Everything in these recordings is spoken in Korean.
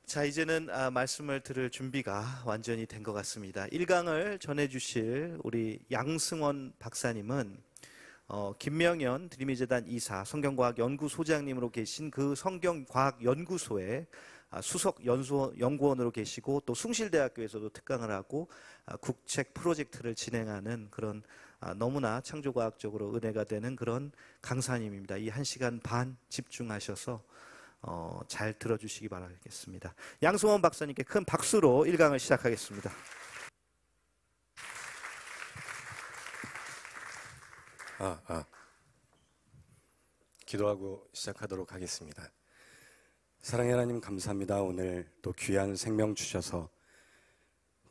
자, 이제는 말씀을 들을 준비가 완전히 된 것 같습니다. 1강을 전해주실 우리 양승원 박사님은 김명현 드림의재단 이사, 성경과학연구소장님으로 계신 그 성경과학연구소의 수석 연구원으로 계시고, 또 숭실대학교에서도 특강을 하고 국책 프로젝트를 진행하는 그런 너무나 창조과학적으로 은혜가 되는 그런 강사님입니다. 이 1시간 반 집중하셔서 잘 들어주시기 바라겠습니다. 양승원 박사님께 큰 박수로 1강을 시작하겠습니다. 기도하고 시작하도록 하겠습니다. 사랑의 하나님, 감사합니다. 오늘 또 귀한 생명 주셔서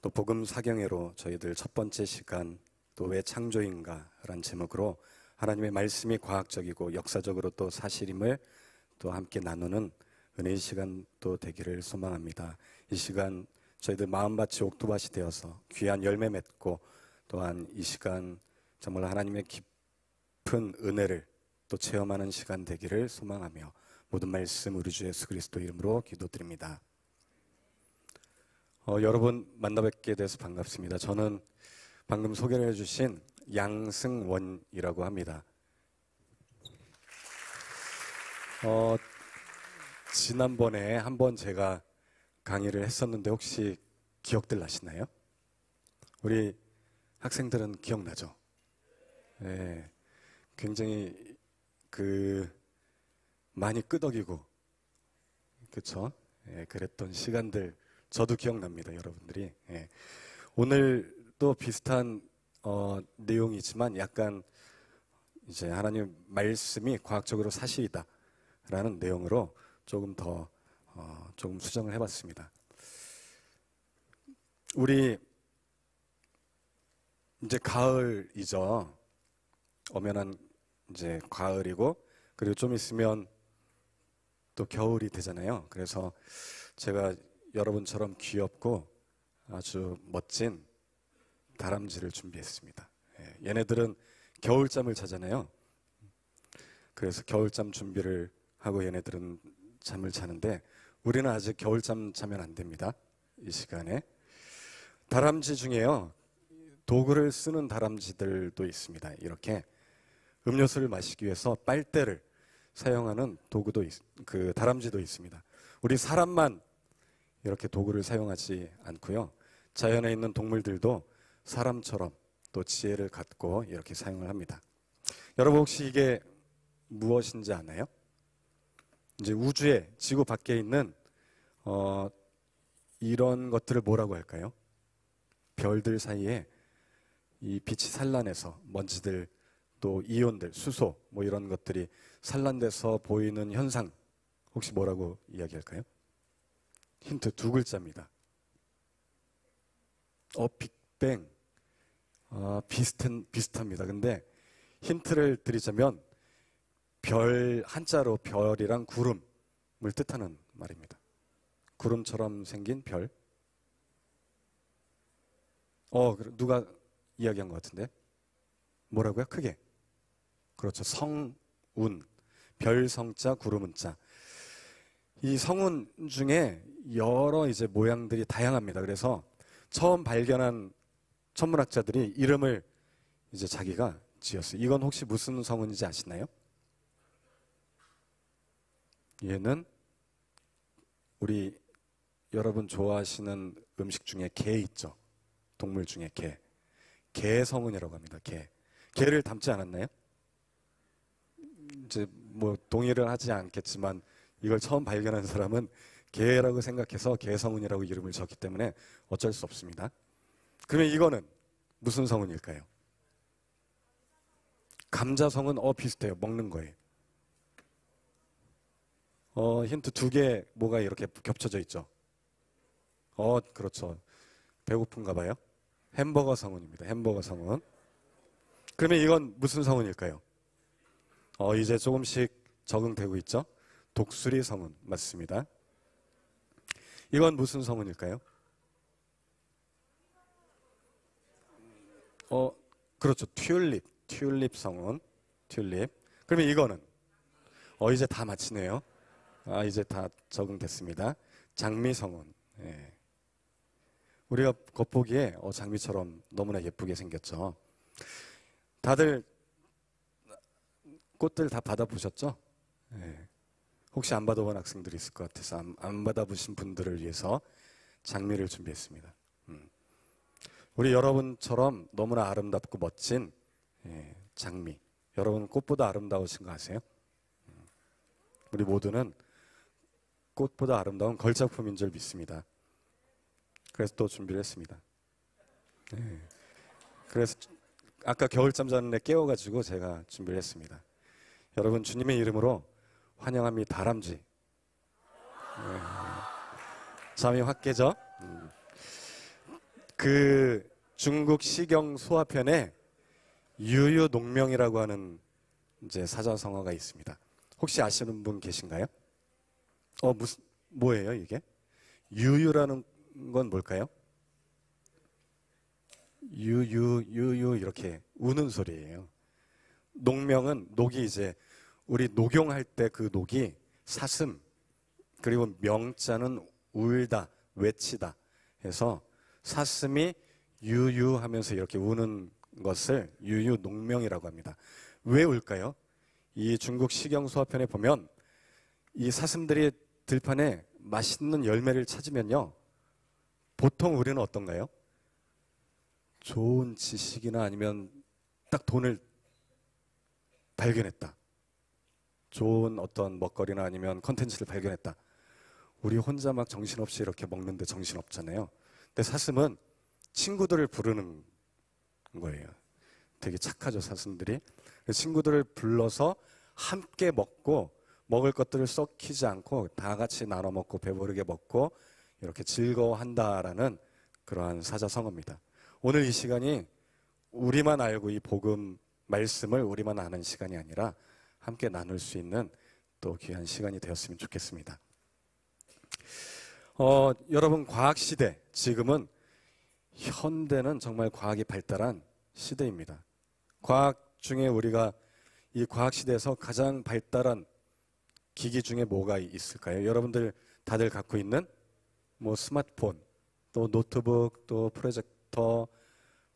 또 복음 사경회로 저희들 첫 번째 시간, 또 왜 창조인가 라는 제목으로 하나님의 말씀이 과학적이고 역사적으로 또 사실임을 또 함께 나누는 은혜의 시간 또 되기를 소망합니다. 이 시간 저희들 마음밭이 옥토밭이 되어서 귀한 열매 맺고, 또한 이 시간 정말 하나님의 깊은 은혜를 또 체험하는 시간 되기를 소망하며 모든 말씀 우리 주 예수 그리스도 이름으로 기도드립니다. 여러분 만나 뵙게 돼서 반갑습니다. 저는 방금 소개를 해주신 양승원이라고 합니다. 지난번에 한번 제가 강의를 했었는데 혹시 기억들 나시나요? 우리 학생들은 기억나죠? 네, 굉장히 많이 끄덕이고, 그쵸? 네, 그랬던 시간들 저도 기억납니다, 여러분들이. 네. 오늘도 비슷한 내용이지만 약간 이제 하나님 말씀이 과학적으로 사실이다 라는 내용으로 조금 더 조금 수정을 해봤습니다. 우리 이제 가을이죠. 엄연한 이제 가을이고, 그리고 좀 있으면 또 겨울이 되잖아요. 그래서 제가 여러분처럼 귀엽고 아주 멋진 다람쥐를 준비했습니다. 얘네들은 겨울잠을 자잖아요. 그래서 겨울잠 준비를 하고 얘네들은 잠을 자는데, 우리는 아직 겨울잠 자면 안 됩니다. 이 시간에. 다람쥐 중에요, 도구를 쓰는 다람쥐들도 있습니다. 이렇게 음료수를 마시기 위해서 빨대를 사용하는 도구도 다람쥐도 있습니다. 우리 사람만 이렇게 도구를 사용하지 않고요, 자연에 있는 동물들도 사람처럼 또 지혜를 갖고 이렇게 사용을 합니다. 여러분 혹시 이게 무엇인지 아나요? 이제 우주에, 지구 밖에 있는 이런 것들을 뭐라고 할까요? 별들 사이에 이 빛이 산란해서 먼지들, 또 이온들, 수소 뭐 이런 것들이 산란돼서 보이는 현상, 혹시 뭐라고 이야기할까요? 힌트 2글자입니다. 빅뱅. 비슷합니다. 근데 힌트를 드리자면 별, 한자로 별이랑 구름을 뜻하는 말입니다. 구름처럼 생긴 별. 누가 이야기한 것 같은데? 뭐라고요? 크게. 그렇죠. 성운. 별 성자, 구름 운자. 이 성운 중에 여러 이제 모양들이 다양합니다. 그래서 처음 발견한 천문학자들이 이름을 이제 자기가 지었어요. 이건 혹시 무슨 성운인지 아시나요? 얘는 우리 여러분 좋아하시는 음식 중에 게 있죠. 동물 중에 게. 게 성운이라고 합니다. 게. 게를 닮지 않았나요? 이제 뭐 동의를 하지 않겠지만 이걸 처음 발견한 사람은 게라고 생각해서 게 성운이라고 이름을 지었기 때문에 어쩔 수 없습니다. 그러면 이거는 무슨 성운일까요? 감자 성운. 비슷해요. 먹는 거예요. 힌트 2개 뭐가 이렇게 겹쳐져 있죠? 그렇죠. 배고픈가 봐요. 햄버거 성운입니다. 햄버거 성운. 그러면 이건 무슨 성운일까요? 이제 조금씩 적응되고 있죠? 독수리 성운 맞습니다. 이건 무슨 성운일까요? 그렇죠. 튤립 성운. 튤립. 그러면 이거는 이제 다 마치네요. 이제 다 적응됐습니다. 장미성원. 예. 우리가 겉보기에 장미처럼 너무나 예쁘게 생겼죠. 다들 꽃들 다 받아보셨죠? 예. 혹시 안 받아본 학생들이 있을 것 같아서 안 받아보신 분들을 위해서 장미를 준비했습니다. 우리 여러분처럼 너무나 아름답고 멋진 장미. 여러분 꽃보다 아름다우신 거 아세요? 우리 모두는 꽃보다 아름다운 걸작품인 줄 믿습니다. 그래서 또 준비를 했습니다. 그래서 아까 겨울잠 자는 애 깨워가지고 제가 준비를 했습니다. 여러분 주님의 이름으로 환영합니 다람쥐. 잠이 확 깨죠? 그 중국 시경 소화편에 유유농명이라고 하는 이제 사자성어가 있습니다. 혹시 아시는 분 계신가요? 뭐예요 이게? 유유라는 건 뭘까요? 유유 이렇게 우는 소리예요. 농명은 녹이 이제 우리 녹용할 때 그 녹이 사슴, 그리고 명자는 울다, 외치다 해서 사슴이 유유하면서 이렇게 우는 것을 유유농명이라고 합니다. 왜 울까요? 이 중국 시경 소화편에 보면 이 사슴들이 들판에 맛있는 열매를 찾으면요, 보통 우리는 어떤가요? 좋은 지식이나 아니면 딱 돈을 발견했다, 좋은 어떤 먹거리나 아니면 컨텐츠를 발견했다. 우리 혼자 막 정신없이 이렇게 먹는데 정신없잖아요. 근데 사슴은 친구들을 부르는 거예요. 되게 착하죠, 사슴들이. 친구들을 불러서 함께 먹고, 먹을 것들을 썩히지 않고 다 같이 나눠 먹고 배부르게 먹고 이렇게 즐거워한다라는 그러한 사자성어입니다. 오늘 이 시간이 우리만 알고 이 복음 말씀을 우리만 아는 시간이 아니라 함께 나눌 수 있는 또 귀한 시간이 되었으면 좋겠습니다. 여러분, 과학시대, 지금은 현대는 정말 과학이 발달한 시대입니다. 과학 중에 우리가 이 과학시대에서 가장 발달한 기기 중에 뭐가 있을까요? 여러분들 다들 갖고 있는 뭐 스마트폰, 또 노트북, 또 프로젝터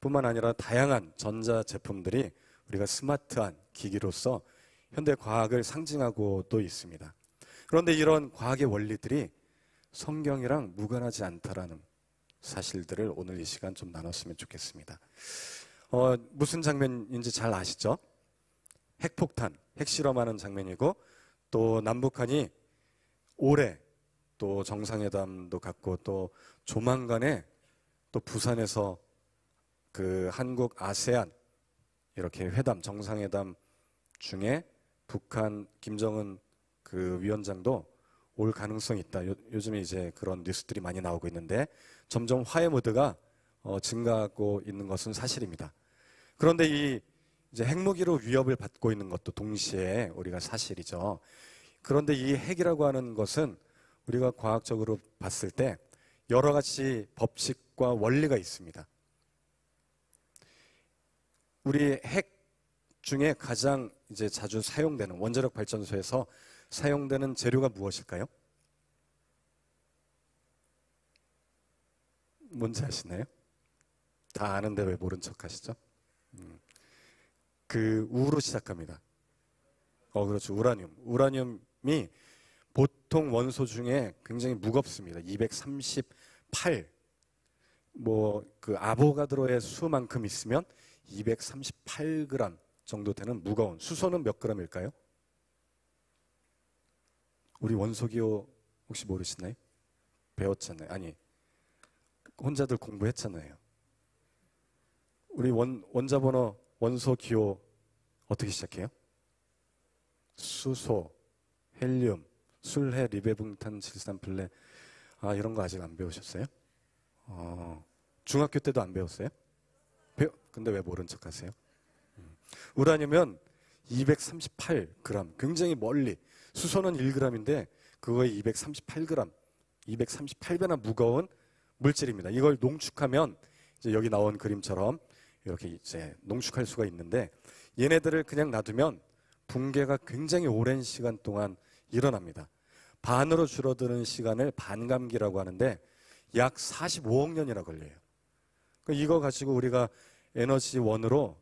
뿐만 아니라 다양한 전자제품들이 우리가 스마트한 기기로서 현대 과학을 상징하고도 있습니다. 그런데 이런 과학의 원리들이 성경이랑 무관하지 않다라는 사실들을 오늘 이 시간 좀 나눴으면 좋겠습니다. 무슨 장면인지 잘 아시죠? 핵폭탄, 핵실험하는 장면이고, 또 남북한이 올해 또 정상회담도 갖고, 또 조만간에 또 부산에서 그 한국 아세안 이렇게 회담, 정상회담 중에 북한 김정은 그 위원장도 올 가능성이 있다. 요즘에 이제 그런 뉴스들이 많이 나오고 있는데 점점 화해 모드가 증가하고 있는 것은 사실입니다. 그런데 이 이제 핵무기로 위협을 받고 있는 것도 동시에 우리가 사실이죠. 그런데 이 핵이라고 하는 것은 우리가 과학적으로 봤을 때 여러 가지 법칙과 원리가 있습니다. 우리 핵 중에 가장 이제 자주 사용되는 원자력 발전소에서 사용되는 재료가 무엇일까요? 뭔지 아시나요? 다 아는데 왜 모른 척 하시죠? 그 우로 시작합니다. 그렇죠. 우라늄. 우라늄이 보통 원소 중에 굉장히 무겁습니다. 238. 그 아보가드로의 수만큼 있으면 238g 정도 되는 무거운. 수소는 몇 g일까요? 우리 원소기호 혹시 모르시나요? 배웠잖아요. 아니, 혼자들 공부했잖아요. 우리 원자번호 원소기호 어떻게 시작해요? 수소, 헬륨, 술해, 리베붕탄, 질산플레. 이런 거 아직 안 배우셨어요? 중학교 때도 안 배웠어요? 근데 왜 모른 척 하세요? 우라늄은 238g, 굉장히 멀리. 수소는 1g인데 그거에 238g, 238배나 무거운 물질입니다. 이걸 농축하면 이제 여기 나온 그림처럼 이렇게 이제 농축할 수가 있는데, 얘네들을 그냥 놔두면 붕괴가 굉장히 오랜 시간 동안 일어납니다. 반으로 줄어드는 시간을 반감기라고 하는데 약 45억 년이나 걸려요. 그러니까 이거 가지고 우리가 에너지원으로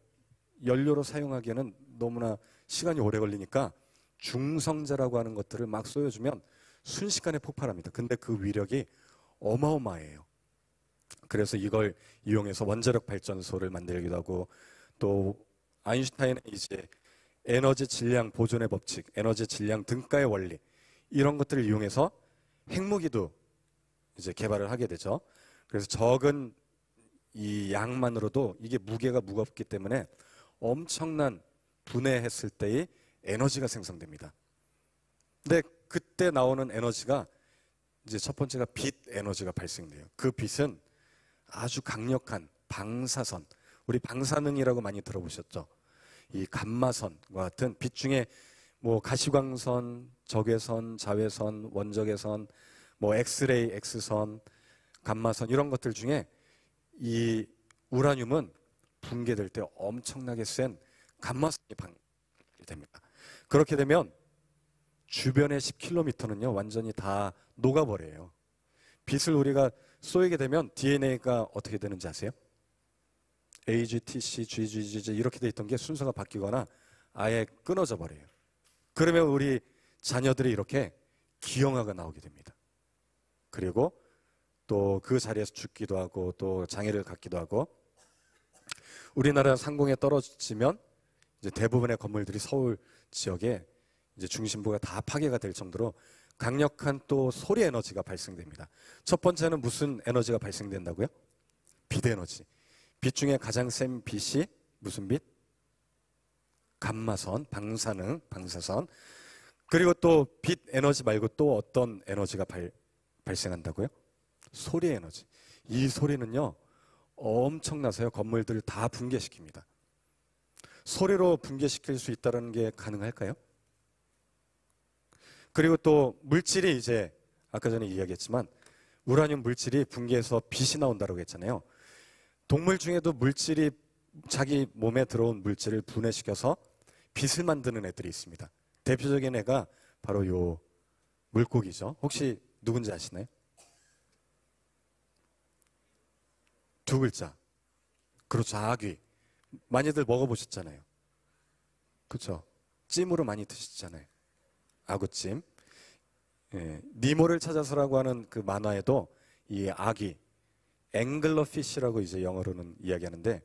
연료로 사용하기에는 너무나 시간이 오래 걸리니까 중성자라고 하는 것들을 막 쏘여주면 순식간에 폭발합니다. 근데 그 위력이 어마어마해요. 그래서 이걸 이용해서 원자력 발전소를 만들기도 하고, 또 아인슈타인은 이제 에너지 질량 보존의 법칙, 에너지 질량 등가의 원리, 이런 것들을 이용해서 핵무기도 이제 개발을 하게 되죠. 그래서 적은 이 양만으로도 이게 무게가 무겁기 때문에 엄청난 분해했을 때의 에너지가 생성됩니다. 근데 그때 나오는 에너지가 이제 첫 번째가 빛 에너지가 발생돼요. 그 빛은 아주 강력한 방사선, 우리 방사능이라고 많이 들어보셨죠? 이 감마선과 같은 빛 중에 뭐 가시광선, 적외선, 자외선, 원적외선, 뭐 엑스레이, 엑스선, 감마선, 이런 것들 중에 이 우라늄은 붕괴될 때 엄청나게 센 감마선이 방출됩니다. 그렇게 되면 주변의 10km는요 완전히 다 녹아버려요. 빛을 우리가 쏘이게 되면 DNA가 어떻게 되는지 아세요? AGTC, GGG 이렇게 돼 있던 게 순서가 바뀌거나 아예 끊어져 버려요. 그러면 우리 자녀들이 이렇게 기형아가 나오게 됩니다. 그리고 또 그 자리에서 죽기도 하고 또 장애를 갖기도 하고, 우리나라 상공에 떨어지면 이제 대부분의 건물들이 서울 지역에 이제 중심부가 다 파괴가 될 정도로 강력한 또 소리 에너지가 발생됩니다. 첫 번째는 무슨 에너지가 발생된다고요? 빛 에너지. 빛 중에 가장 센 빛이 무슨 빛? 감마선, 방사능, 방사선. 그리고 또 빛 에너지 말고 또 어떤 에너지가 발생한다고요? 소리 에너지. 이 소리는요 엄청나서요 건물들을 다 붕괴시킵니다. 소리로 붕괴시킬 수 있다는 게 가능할까요? 그리고 또 물질이 이제 아까 전에 이야기했지만 우라늄 물질이 붕괴해서 빛이 나온다고 했잖아요. 동물 중에도 물질이 자기 몸에 들어온 물질을 분해시켜서 빛을 만드는 애들이 있습니다. 대표적인 애가 바로 요 물고기죠. 혹시 누군지 아시나요? 두 글자. 그렇죠. 아귀. 많이들 먹어보셨잖아요. 그렇죠. 찜으로 많이 드시잖아요. 아구찜. 예, 니모를 찾아서라고 하는 그 만화에도 이 아귀, 앵글러피쉬라고 이제 영어로는 이야기하는데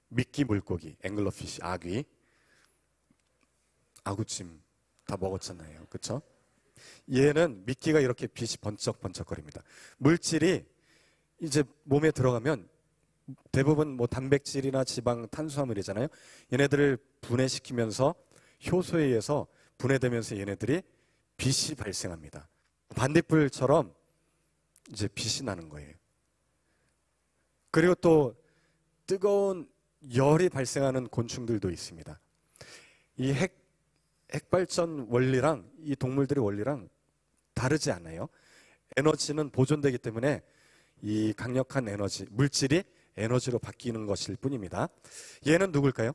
미끼 물고기, 앵글러피쉬, 아귀, 아구찜 다 먹었잖아요. 그렇죠? 얘는 미끼가 이렇게 빛이 번쩍번쩍거립니다. 물질이 이제 몸에 들어가면 대부분 뭐 단백질이나 지방, 탄수화물이잖아요. 얘네들을 분해시키면서 효소에 의해서 분해되면서 얘네들이 빛이 발생합니다. 반딧불처럼 이제 빛이 나는 거예요. 그리고 또 뜨거운 열이 발생하는 곤충들도 있습니다. 이 핵발전 원리랑 이 동물들의 원리랑 다르지 않아요. 에너지는 보존되기 때문에 이 강력한 에너지, 물질이 에너지로 바뀌는 것일 뿐입니다. 얘는 누굴까요?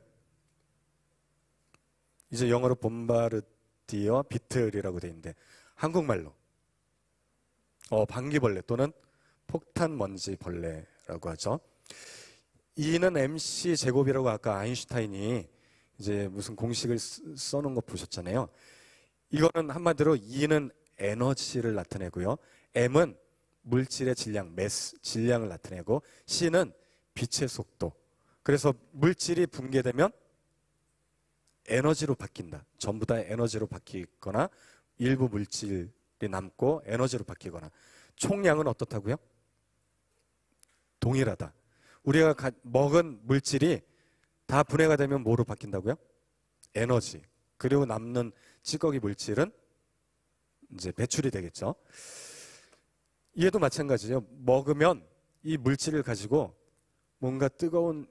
이제 영어로 봄바르디어 비틀이라고 되어 있는데 한국말로 방귀벌레 또는 폭탄먼지벌레라고 하죠. E는 MC 제곱이라고 아까 아인슈타인이 이제 무슨 공식을 써놓은 거 보셨잖아요. 이거는 한마디로 E는 에너지를 나타내고요. M은 물질의 질량, 매스, 질량을 나타내고 C는 빛의 속도. 그래서 물질이 붕괴되면 에너지로 바뀐다. 전부 다 에너지로 바뀌거나 일부 물질이 남고 에너지로 바뀌거나. 총량은 어떻다고요? 동일하다. 우리가 먹은 물질이 다 분해가 되면 뭐로 바뀐다고요? 에너지. 그리고 남는 찌꺼기 물질은 이제 배출이 되겠죠. 얘도 마찬가지죠. 먹으면 이 물질을 가지고 뭔가 뜨거운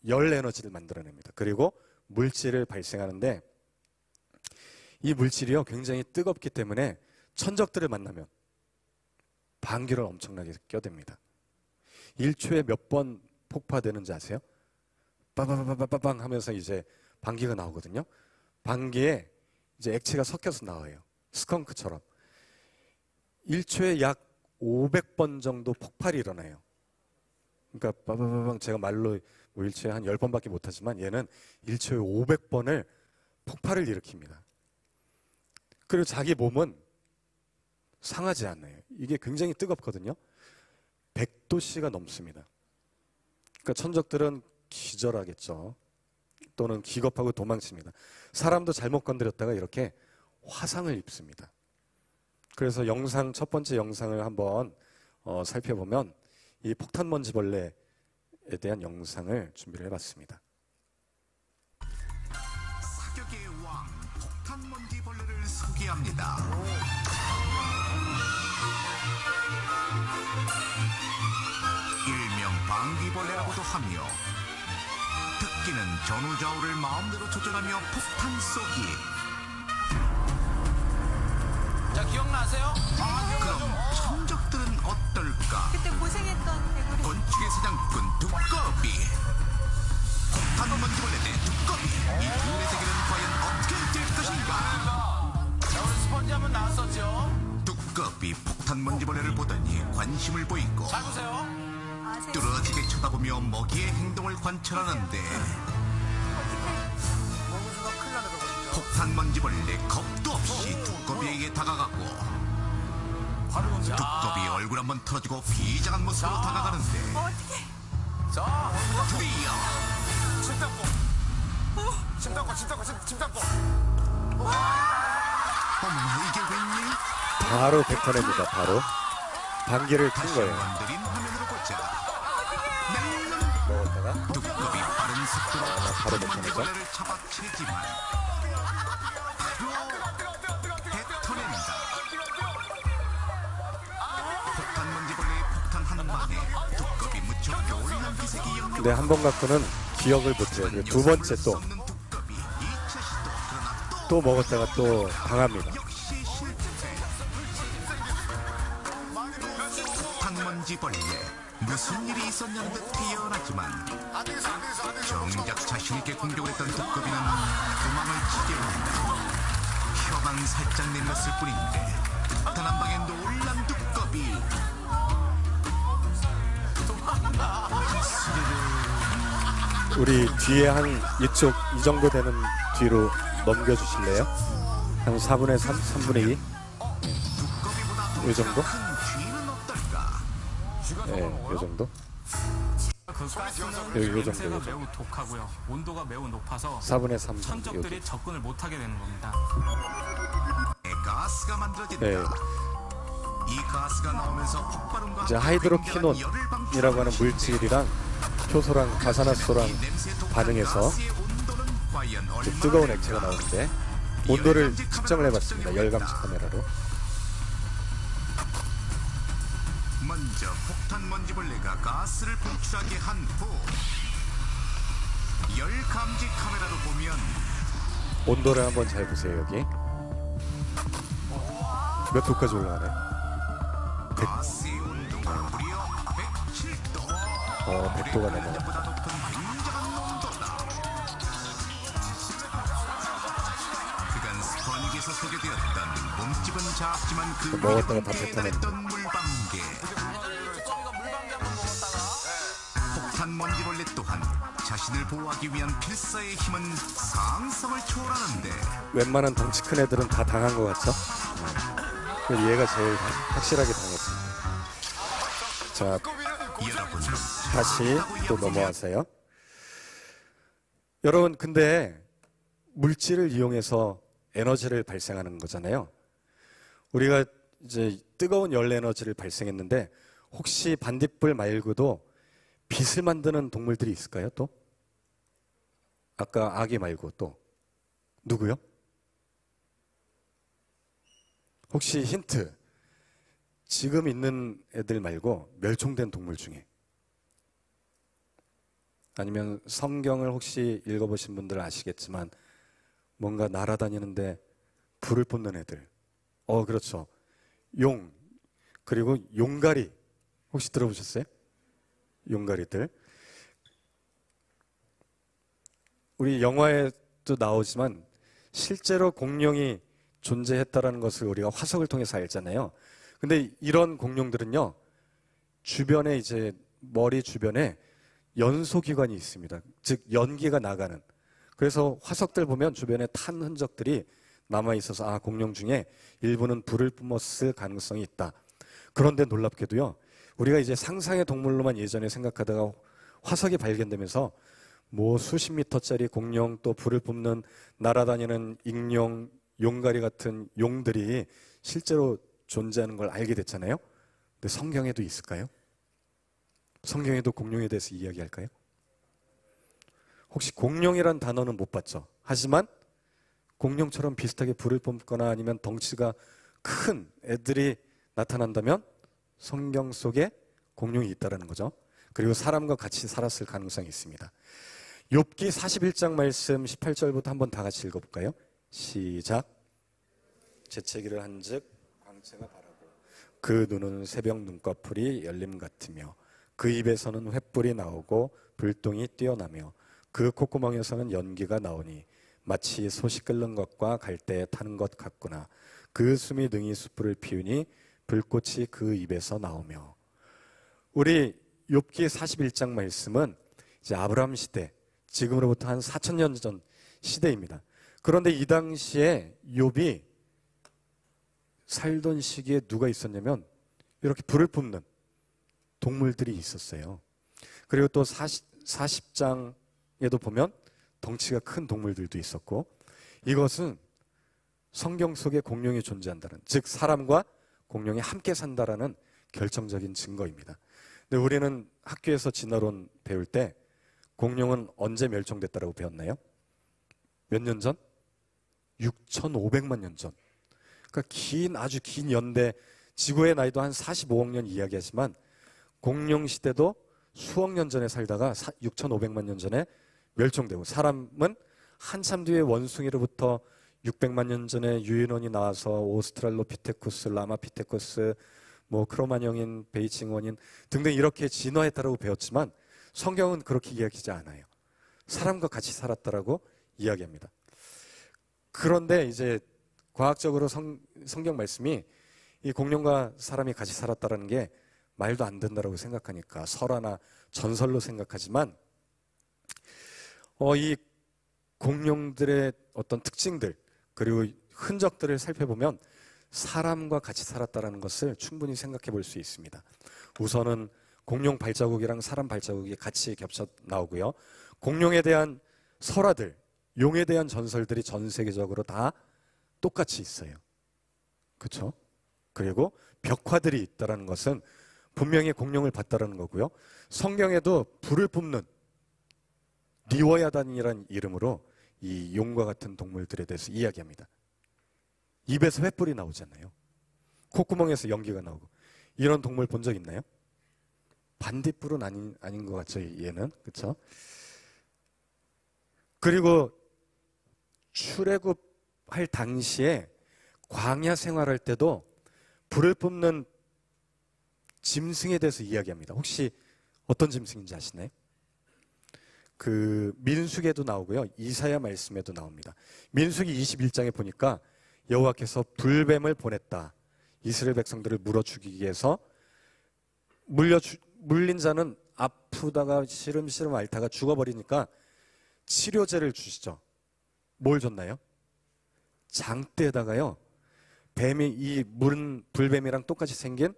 열 에너지를 만들어냅니다. 그리고 물질을 발생하는데 이 물질이요 굉장히 뜨겁기 때문에 천적들을 만나면 방귀를 엄청나게 껴댑니다. 1초에 몇 번 폭파되는지 아세요? 빠바바바바방 하면서 이제 방귀가 나오거든요. 방귀에 이제 액체가 섞여서 나와요. 스컹크처럼. 1초에 약 500번 정도 폭발이 일어나요. 그러니까 빠바바방 제가 말로 뭐 1초에 한 10번밖에 못하지만 얘는 1초에 500번을 폭발을 일으킵니다. 그리고 자기 몸은 상하지 않아요. 이게 굉장히 뜨겁거든요. 100도씨가 넘습니다. 그러니까 천적들은 기절하겠죠. 또는 기겁하고 도망칩니다. 사람도 잘못 건드렸다가 이렇게 화상을 입습니다. 그래서 첫 번째 영상을 한번 살펴보면 이 폭탄먼지벌레에 대한 영상을 준비를 해봤습니다. 사격의 왕 폭탄먼지벌레를 소개합니다. 일명 방귀벌레라고도 하며 특기는 전후좌우를 마음대로 조절하며 폭탄 쏘기. 자, 기억나세요? 그럼 천적들은 어떨까? 그때 고생했던 개구리. 곤충의 사냥꾼 두꺼비, 폭탄먼지벌레 대 두꺼비. 이 둘의 대결은 과연 어떻게 될 것인가? 자, 우리 스펀지 한번 나왔었죠? 두꺼비 폭탄먼지벌레를 보더니 관심을 보이고 잘 보세요. 아, 제 뚫어지게 쳐다보며 먹이의 행동을 관찰하는데 먹으수가 큰일 나는 거거든요. 폭탄먼지벌레 겁도 없이 두꺼비에게 다가가고 두꺼비 얼굴 한번 털어주고 비장한 모습으로 다가가는데 어떻게? 자, 드디어 침 닦고. 어머나 이게 웬일? 바로 뱉어냅니다. 바로 방귀를 튼 거예요. 느린 화면으로 보자. 먹었다가 두꺼비 빠른 속도로 바로 뱉어내죠. 폭탄먼지벌레를 잡아채지만 바로 뱉어낸다. 폭탄먼지벌레의 폭탄 한 방에 두꺼비 무척 놀란 기색이 영영. 근데 한 번 갖고는 기억을 못해요. 그리고 두 번째 또 먹었다가 또 당합니다. 역시 실패. 폭탄먼지벌레 무슨 일이 있었냐는 듯 태연하지만 정작 자신있게 공격을 했던 두꺼비는 도망을 치게 한다. 혀만 살짝 내밀었을 뿐인데 단 한 방에 놀란 두꺼비. 우리 뒤에 한 이쪽 이 정도 되는 뒤로 넘겨주실래요? 한 4분의 3, 3분의 2? 이 정도? 큰 쥐는 어떨까? 네, 이 정도? 그 가스는 여기 요 냄새가 정도, 매우 독하고요. 온도가 매우 높아서 4분의 3 정도. 천적들이 여기. 접근을 못하게 되는 겁니다. 가스가 만들어진다. 네. 이 가스가 나오면서 폭발음과 이제 하이드로퀴논이라고 하는 물질이랑 효소랑 가산화수소랑 반응해서 이제 뜨거운 액체가 나오는데 온도를 측정을 해봤습니다. 열감지 카메라로. 먼저 폭탄먼지벌레가 가스를 분출하게 한 후 열감지 카메라로 보면 온도를 한번 잘 보세요. 여기 몇 도까지 올라가네? 가스의 온도가 무려 107도. 100도가 넘어가. 보다 높은 굉장한 온도다. 그간 스펀지에서 소개되었던 몸집은 작지만 그 먹었다가 다 위에 뱉어낸다. 달했던 물방개. 두꺼비가 물방개 한번 먹었다가 폭탄먼지벌레 또한 자신을 보호하기 위한 필사의 힘은 상상을 초월하는데 웬만한 덩치 큰 애들은 다 당한 것 같죠? 그리고 얘가 제일 확실하게 당했습니다. 자, 여러분 다시 또 넘어와서요. 여러분, 근데 물질을 이용해서 에너지를 발생하는 거잖아요. 우리가 이제 뜨거운 열 에너지를 발생했는데 혹시 반딧불 말고도 빛을 만드는 동물들이 있을까요? 또? 아까 아기 말고 또 누구요? 혹시 힌트. 지금 있는 애들 말고 멸종된 동물 중에. 아니면 성경을 혹시 읽어보신 분들은 아시겠지만 뭔가 날아다니는데 불을 뿜는 애들. 그렇죠. 용. 그리고 용가리. 혹시 들어보셨어요? 용가리들. 우리 영화에도 나오지만 실제로 공룡이 존재했다라는 것을 우리가 화석을 통해서 알잖아요. 근데 이런 공룡들은요, 주변에 이제 머리 주변에 연소기관이 있습니다. 즉 연기가 나가는. 그래서 화석들 보면 주변에 탄 흔적들이 남아 있어서 공룡 중에 일부는 불을 뿜었을 가능성이 있다. 그런데 놀랍게도요, 우리가 이제 상상의 동물로만 예전에 생각하다가 화석이 발견되면서 뭐 수십 미터짜리 공룡, 또 불을 뿜는 날아다니는 익룡, 용가리 같은 용들이 실제로 존재하는 걸 알게 됐잖아요. 근데 성경에도 있을까요? 성경에도 공룡에 대해서 이야기할까요? 혹시 공룡이란 단어는 못 봤죠? 하지만 공룡처럼 비슷하게 불을 뿜거나 아니면 덩치가 큰 애들이 나타난다면 성경 속에 공룡이 있다는 거죠. 그리고 사람과 같이 살았을 가능성이 있습니다. 욥기 41장 말씀 18절부터 한번 다 같이 읽어볼까요? 시작. 재채기를 한즉 광채가 바라고 그 눈은 새벽 눈꺼풀이 열림 같으며 그 입에서는 횃불이 나오고 불똥이 뛰어나며 그 콧구멍에서는 연기가 나오니 마치 솥이 끓는 것과 갈대에 타는 것 같구나. 그 숨이 능히 숯불을 피우니 불꽃이 그 입에서 나오며. 우리 욥기 41장 말씀은 이제 아브라함 시대, 지금으로부터 한 4,000년 전 시대입니다. 그런데 이 당시에 욥이 살던 시기에 누가 있었냐면 이렇게 불을 뿜는 동물들이 있었어요. 그리고 또 40장에도 보면 덩치가 큰 동물들도 있었고, 이것은 성경 속에 공룡이 존재한다는, 즉 사람과 공룡이 함께 산다라는 결정적인 증거입니다. 근데 우리는 학교에서 진화론 배울 때 공룡은 언제 멸종됐다고 배웠나요? 몇 년 전? 6,500만 년 전. 그러니까 아주 긴 연대, 지구의 나이도 한 45억 년 이야기하지만 공룡 시대도 수억 년 전에 살다가 6,500만 년 전에 멸종되고, 사람은 한참 뒤에 원숭이로부터 600만 년 전에 유인원이 나와서 오스트랄로피테쿠스, 라마피테쿠스, 뭐 크로마뇽인, 베이징원인 등등 이렇게 진화했다라고 배웠지만 성경은 그렇게 이야기하지 않아요. 사람과 같이 살았다라고 이야기합니다. 그런데 이제 과학적으로 성경 말씀이 이 공룡과 사람이 같이 살았다라는 게 말도 안 된다라고 생각하니까 설화나 전설로 생각하지만 이 공룡들의 어떤 특징들 그리고 흔적들을 살펴보면 사람과 같이 살았다라는 것을 충분히 생각해 볼 수 있습니다. 우선은 공룡 발자국이랑 사람 발자국이 같이 겹쳐 나오고요. 공룡에 대한 설화들, 용에 대한 전설들이 전 세계적으로 다 똑같이 있어요. 그렇죠? 그리고 벽화들이 있다는 것은 분명히 공룡을 봤다는 거고요. 성경에도 불을 뿜는 리워야단이라는 이름으로 이 용과 같은 동물들에 대해서 이야기합니다. 입에서 횃불이 나오잖아요. 콧구멍에서 연기가 나오고. 이런 동물 본 적 있나요? 반딧불은 아닌 것 같죠, 얘는. 그렇죠? 그리고 출애굽할 당시에 광야 생활할 때도 불을 뿜는 짐승에 대해서 이야기합니다. 혹시 어떤 짐승인지 아시나요? 그 민수기에도 나오고요. 이사야 말씀에도 나옵니다. 민수기 21장에 보니까 여호와께서 불뱀을 보냈다. 이스라엘 백성들을 물어 죽이기 위해서 물린 자는 아프다가 시름시름 앓다가 죽어버리니까 치료제를 주시죠. 뭘 줬나요? 장대에다가요. 뱀이 이 물은 불뱀이랑 똑같이 생긴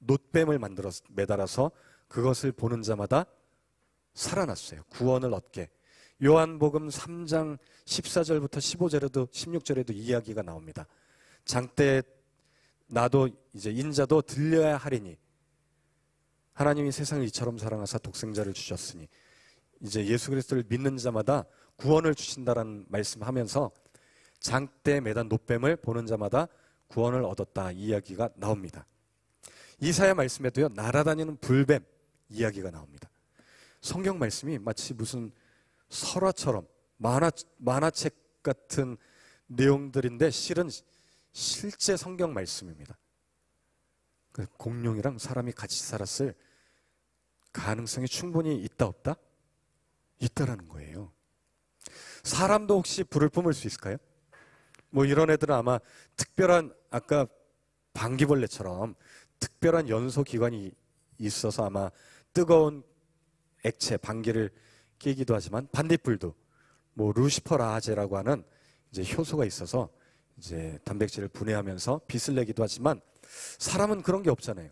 놋뱀을 만들어서 매달아서 그것을 보는 자마다 살아났어요. 구원을 얻게. 요한복음 3장 14절부터 15절에도 16절에도 이야기가 나옵니다. 장대 나도 이제 인자도 들려야 하리니 하나님이 세상을 이처럼 사랑하사 독생자를 주셨으니 이제 예수 그리스도를 믿는 자마다 구원을 주신다라는 말씀하면서 장대에 매단 놋뱀을 보는 자마다 구원을 얻었다 이야기가 나옵니다. 이사야 말씀에도요. 날아다니는 불뱀 이야기가 나옵니다. 성경 말씀이 마치 무슨 설화처럼 만화책 같은 내용들인데 실은 실제 성경 말씀입니다. 공룡이랑 사람이 같이 살았을 가능성이 충분히 있다 없다? 있다라는 거예요. 사람도 혹시 불을 뿜을 수 있을까요? 뭐 이런 애들은 아마 특별한 아까 방귀벌레처럼 특별한 연소 기관이 있어서 아마 뜨거운 액체 방귀를 끼기도 하지만 반딧불도 뭐 루시퍼라제라고 하는 이제 효소가 있어서 이제 단백질을 분해하면서 빛을 내기도 하지만 사람은 그런 게 없잖아요.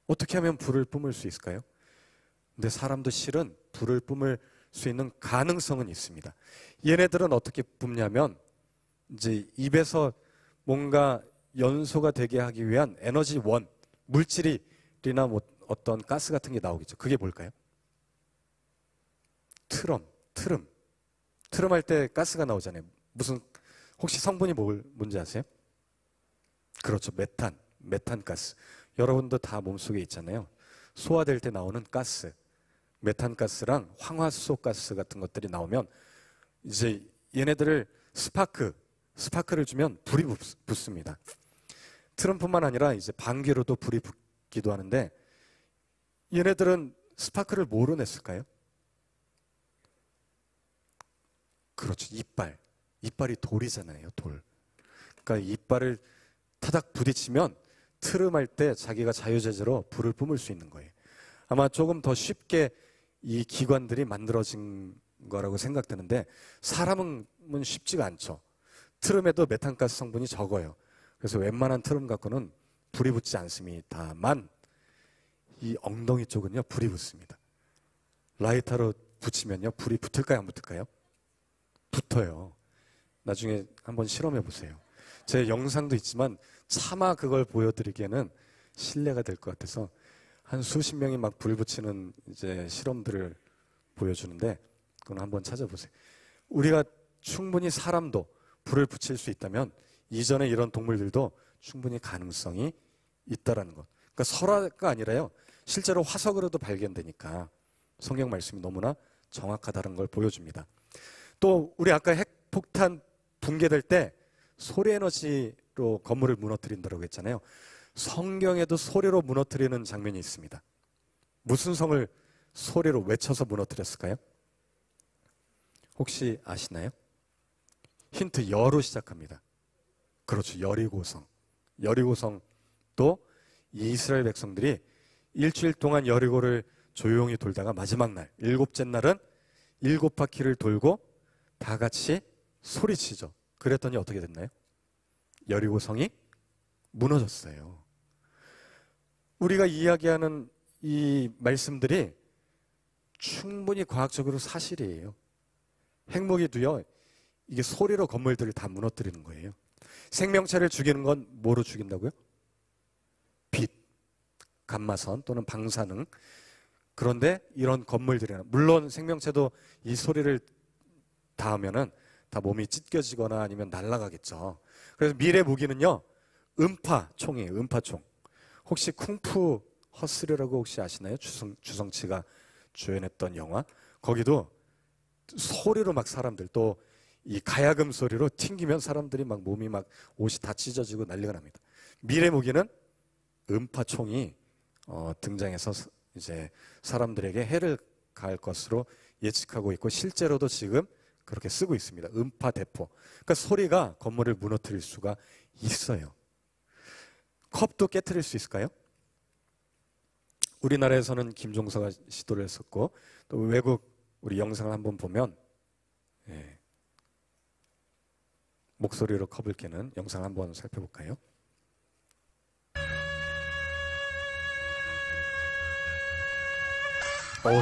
어떻게 하면 불을 뿜을 수 있을까요? 근데 사람도 실은 불을 뿜을 수 있는 가능성은 있습니다. 얘네들은 어떻게 뿜냐면 이제 입에서 뭔가 연소가 되게 하기 위한 에너지원, 물질이나 뭐 어떤 가스 같은 게 나오겠죠. 그게 뭘까요? 트름 할 때 가스가 나오잖아요. 무슨 혹시 성분이 뭔지 아세요? 그렇죠. 메탄 가스. 여러분도 다 몸속에 있잖아요. 소화될 때 나오는 가스, 메탄 가스랑 황화수소 가스 같은 것들이 나오면 이제 얘네들을 스파크를 주면 불이 붙습니다. 트럼뿐만 아니라 이제 방귀로도 불이 붙기도 하는데 얘네들은 스파크를 뭐로 냈을까요? 그렇죠. 이빨이 돌이잖아요. 돌. 그러니까 이빨을 타닥 부딪히면 트름할 때 자기가 자유자재로 불을 뿜을 수 있는 거예요. 아마 조금 더 쉽게 이 기관들이 만들어진 거라고 생각되는데 사람은 쉽지가 않죠. 트름에도 메탄가스 성분이 적어요. 그래서 웬만한 트름 갖고는 불이 붙지 않습니다만 이 엉덩이 쪽은요 불이 붙습니다. 라이터로 붙이면요 불이 붙을까요 안 붙을까요? 붙어요. 나중에 한번 실험해 보세요. 제 영상도 있지만 차마 그걸 보여드리기에는 실례가 될 것 같아서 한 수십 명이 막 불 붙이는 이제 실험들을 보여주는데 그건 한번 찾아보세요. 우리가 충분히 사람도 불을 붙일 수 있다면 이전에 이런 동물들도 충분히 가능성이 있다라는 것. 그러니까 설화가 아니라요. 실제로 화석으로도 발견되니까 성경 말씀이 너무나 정확하다는 걸 보여줍니다. 또 우리 아까 핵폭탄 붕괴될 때 소리 에너지로 건물을 무너뜨린다고 했잖아요. 성경에도 소리로 무너뜨리는 장면이 있습니다. 무슨 성을 소리로 외쳐서 무너뜨렸을까요? 혹시 아시나요? 힌트 여로 시작합니다. 그렇죠. 여리고성. 여리고성도 이스라엘 백성들이 일주일 동안 여리고를 조용히 돌다가 마지막 날, 일곱째 날은 7바퀴를 돌고 다 같이 소리치죠. 그랬더니 어떻게 됐나요? 여리고성이 무너졌어요. 우리가 이야기하는 이 말씀들이 충분히 과학적으로 사실이에요. 핵무기도요, 이게 소리로 건물들을 다 무너뜨리는 거예요. 생명체를 죽이는 건 뭐로 죽인다고요? 빛, 감마선 또는 방사능. 그런데 이런 건물들이나 물론 생명체도 이 소리를 닿으면은 다 몸이 찢겨지거나 아니면 날아가겠죠. 그래서 미래 무기는요, 음파총이에요. 음파총. 혹시 쿵푸 허스르라고 혹시 아시나요? 주성치가 주연했던 영화. 거기도 소리로 막 사람들 또 이 가야금 소리로 튕기면 사람들이 막 몸이 막 옷이 다 찢어지고 난리가 납니다. 미래 무기는 음파총이 등장해서 이제 사람들에게 해를 가할 것으로 예측하고 있고 실제로도 지금 그렇게 쓰고 있습니다. 음파 대포. 그러니까 소리가 건물을 무너뜨릴 수가 있어요. 컵도 깨트릴 수 있을까요? 우리나라에서는 김종서가 시도를 했었고 또 외국 우리 영상을 한번 보면 목소리로 컵을 깨는 영상 한번 살펴볼까요?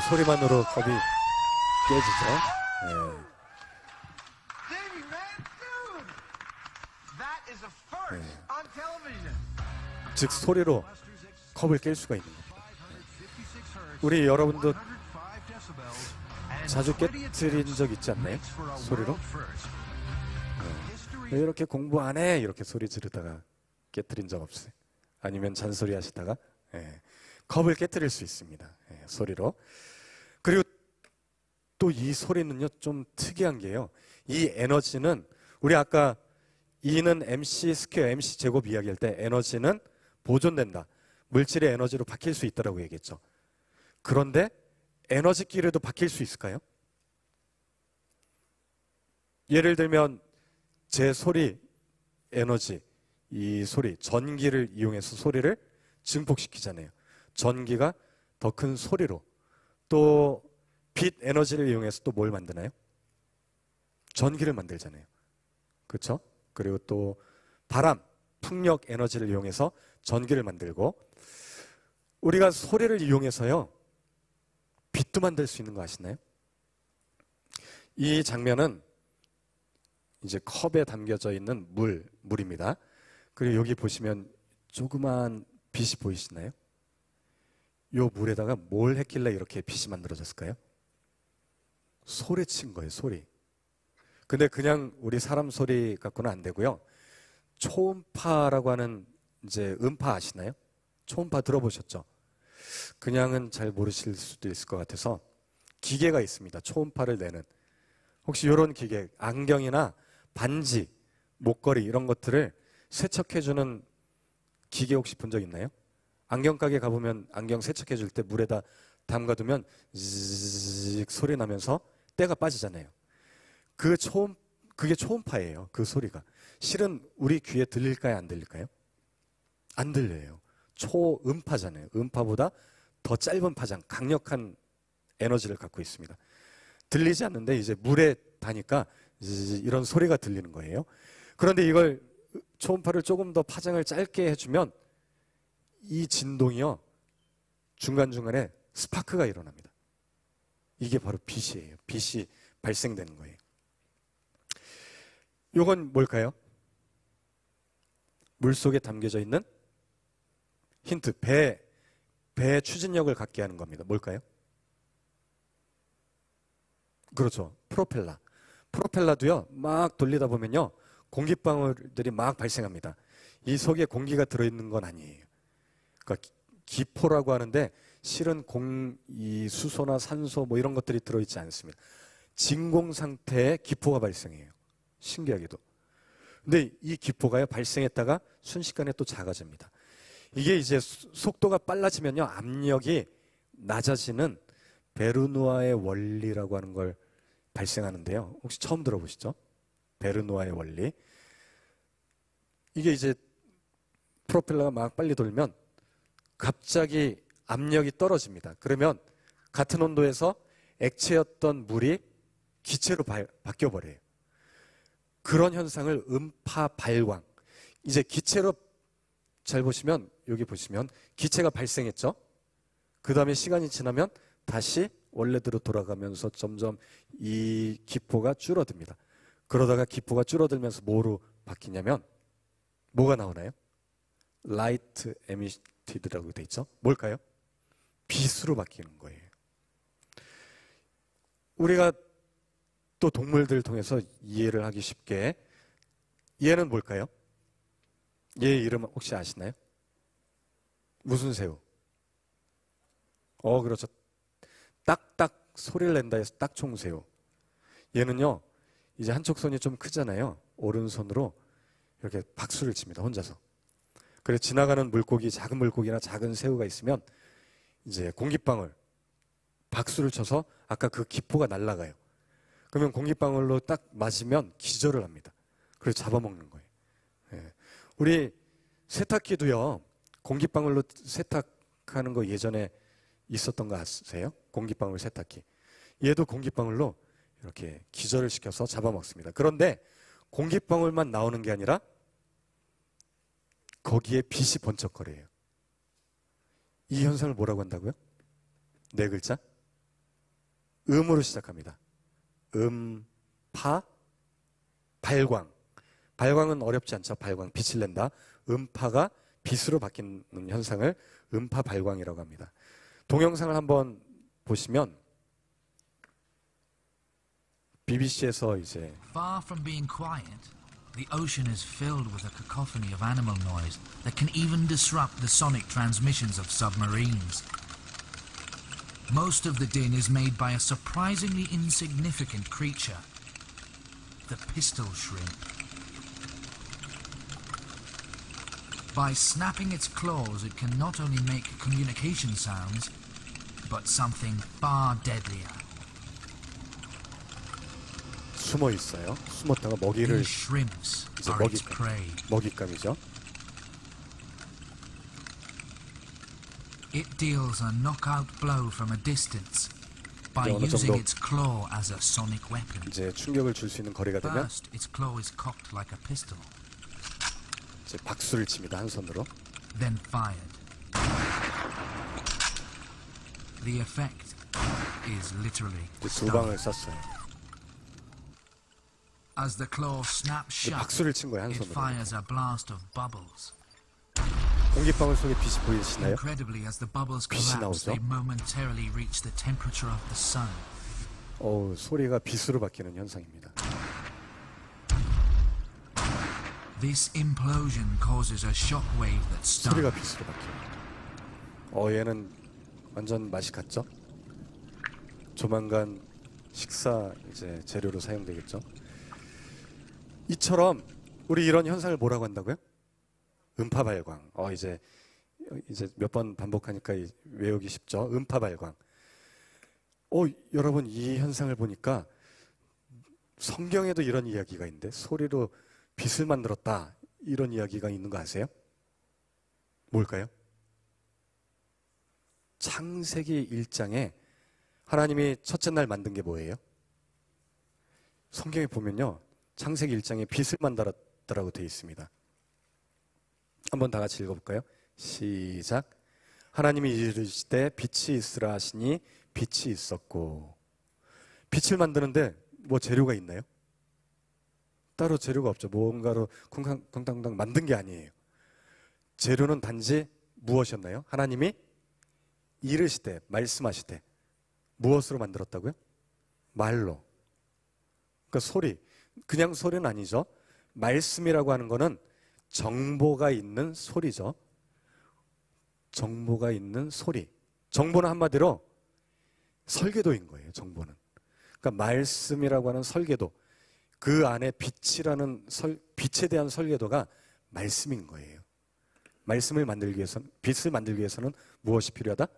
소리만으로 컵이 깨지죠. 즉 소리로 컵을 깰 수가 있는 겁니다. 우리 여러분도 자주 깨트린 적 있지 않나요? 소리로? 왜 이렇게 공부 안 해? 이렇게 소리 지르다가 깨트린 적 없어요? 아니면 잔소리 하시다가 컵을 깨트릴 수 있습니다. 소리로. 그리고 또 이 소리는요 좀 특이한 게요. 이 에너지는 우리 아까 E는 MC 스퀘어 MC 제곱 이야기할 때 에너지는 보존된다. 물질의 에너지로 바뀔 수 있다라고 얘기했죠. 그런데 에너지끼리도 바뀔 수 있을까요? 예를 들면 제 소리 에너지 이 소리, 전기를 이용해서 소리를 증폭시키잖아요. 전기가 더 큰 소리로. 또 빛 에너지를 이용해서 또 뭘 만드나요? 전기를 만들잖아요. 그렇죠? 그리고 또 바람, 풍력 에너지를 이용해서 전기를 만들고, 우리가 소리를 이용해서요 빛도 만들 수 있는 거 아시나요? 이 장면은 이제 컵에 담겨져 있는 물입니다. 그리고 여기 보시면 조그만 빛이 보이시나요? 요 물에다가 뭘 했길래 이렇게 빛이 만들어졌을까요? 소리친 거예요, 소리. 근데 그냥 우리 사람 소리 갖고는 안 되고요. 초음파라고 하는 이제 음파 아시나요? 초음파 들어보셨죠? 그냥은 잘 모르실 수도 있을 것 같아서 기계가 있습니다. 초음파를 내는. 혹시 이런 기계, 안경이나 반지, 목걸이 이런 것들을 세척해주는 기계 혹시 본 적 있나요? 안경 가게 가보면 안경 세척해줄 때 물에다 담가두면 zzz 소리 나면서 때가 빠지잖아요. 그게 초음파예요. 그 소리가. 실은 우리 귀에 들릴까요? 안 들릴까요? 안 들려요. 초음파잖아요. 음파보다 더 짧은 파장, 강력한 에너지를 갖고 있습니다. 들리지 않는데 이제 물에 닿으니까 이런 소리가 들리는 거예요. 그런데 이걸 초음파를 조금 더 파장을 짧게 해주면 이 진동이요 중간중간에 스파크가 일어납니다. 이게 바로 빛이에요. 빛이 발생되는 거예요. 이건 뭘까요? 물속에 담겨져 있는 힌트, 배의 추진력을 갖게 하는 겁니다. 뭘까요? 그렇죠. 프로펠러도요 막 돌리다 보면요 공기방울들이 막 발생합니다. 이 속에 공기가 들어있는 건 아니에요. 그러니까 기포라고 하는데 실은 이 수소나 산소 뭐 이런 것들이 들어있지 않습니다. 진공 상태의 기포가 발생해요. 신기하게도. 근데 이 기포가요 발생했다가 순식간에 또 작아집니다. 이게 이제 속도가 빨라지면요 압력이 낮아지는 베르누아의 원리라고 하는 걸 발생하는데요. 혹시 처음 들어보시죠? 베르누아의 원리. 이게 이제 프로펠러가 막 빨리 돌면 갑자기 압력이 떨어집니다. 그러면 같은 온도에서 액체였던 물이 기체로 바뀌어버려요. 그런 현상을 음파 발광. 이제 기체로 잘 보시면 여기 보시면 기체가 발생했죠. 그 다음에 시간이 지나면 다시 원래대로 돌아가면서 점점 이 기포가 줄어듭니다. 그러다가 기포가 줄어들면서 뭐로 바뀌냐면 뭐가 나오나요? 라이트 에미티드라고 돼 있죠. 뭘까요? 빛으로 바뀌는 거예요. 우리가 또 동물들 통해서 이해를 하기 쉽게 얘는 뭘까요? 얘 이름 혹시 아시나요? 무슨 새우? 그렇죠. 딱딱 소리를 낸다 해서 딱총새우. 얘는요 이제 한쪽 손이 좀 크잖아요. 오른손으로 이렇게 박수를 칩니다. 혼자서. 그래서 지나가는 물고기, 작은 물고기나 작은 새우가 있으면 이제 공기방울 박수를 쳐서 아까 그 기포가 날아가요. 그러면 공기방울로 딱 맞으면 기절을 합니다. 그래서 잡아먹는 거예요. 예. 우리 세탁기도요 공기방울로 세탁하는 거 예전에 있었던 거 아세요? 공기방울 세탁기. 얘도 공기방울로 이렇게 기절을 시켜서 잡아먹습니다. 그런데 공기방울만 나오는 게 아니라 거기에 빛이 번쩍거려요. 이 현상을 뭐라고 한다고요? 네 글자? 음으로 시작합니다. 음파 발광. 발광은 어렵지 않죠. 발광, 빛을 낸다. 음파가 빛으로 바뀌는 현상을 음파 발광이라고 합니다. 동영상을 한번 보시면 BBC에서 이제 Far from being quiet, the ocean is filled with a cacophony of animal noise that can even disrupt the sonic transmissions of submarines. Most of the din is made by a surprisingly insignificant creature, the pistol shrimp. By snapping its claws, it can not only make communication sounds, but something far deadlier. 숨어 있어요. 숨었다가 먹이를 These shrimps 이제 are its prey. 먹잇감이죠. It deals a knockout blow from a distance by 어느 using 정도 its claw as a sonic weapon. 이제 충격을 줄 수 있는 거리가 되면 First, its claw is cocked like a pistol, 이제 박수를 칩니다. 한 손으로. then fired. The effect is literally 이제 두 stunning. 방을 쐈어요. As the claw snaps 이제 shut, 박수를 친 거예요. 한 it 손으로. fires a blast of bubbles. 공기방울 속에 빛이 보이시나요? Incredibly, as the bubbles 빛이 collapse, 나오죠? they momentarily reach the temperature of the sun. 소리가 빛으로 바뀌는 현상입니다. This implosion causes a shockwave that 소리가 stuns. 빛으로 바뀌어요. 얘는 완전 맛이 갔죠? 조만간 식사 이제 재료로 사용되겠죠? 이처럼 우리 이런 현상을 뭐라고 한다고요? 음파 발광. 이제 몇 번 반복하니까 외우기 쉽죠? 음파 발광. 여러분 이 현상을 보니까 성경에도 이런 이야기가 있는데 소리로 빛을 만들었다 이런 이야기가 있는 거 아세요? 뭘까요? 창세기 1장에 하나님이 첫째 날 만든 게 뭐예요? 성경에 보면요 창세기 1장에 빛을 만들었다라고 되어 있습니다. 한번 다 같이 읽어볼까요? 시작. 하나님이 이르시되 빛이 있으라 하시니 빛이 있었고. 빛을 만드는데 뭐 재료가 있나요? 따로 재료가 없죠. 뭔가로 쿵쾅쿵쾅 만든 게 아니에요. 재료는 단지 무엇이었나요? 하나님이 이르시되 말씀하시되 무엇으로 만들었다고요? 말로. 그러니까 소리. 그냥 소리는 아니죠. 말씀이라고 하는 거는 정보가 있는 소리죠. 정보가 있는 소리. 정보는 한마디로 설계도인 거예요. 정보는. 그러니까 말씀이라고 하는 설계도. 그 안에 빛이라는 빛에 대한 설계도가 말씀인 거예요. 말씀을 만들기 위해서는, 빛을 만들기 위해서는 무엇이 필요하다?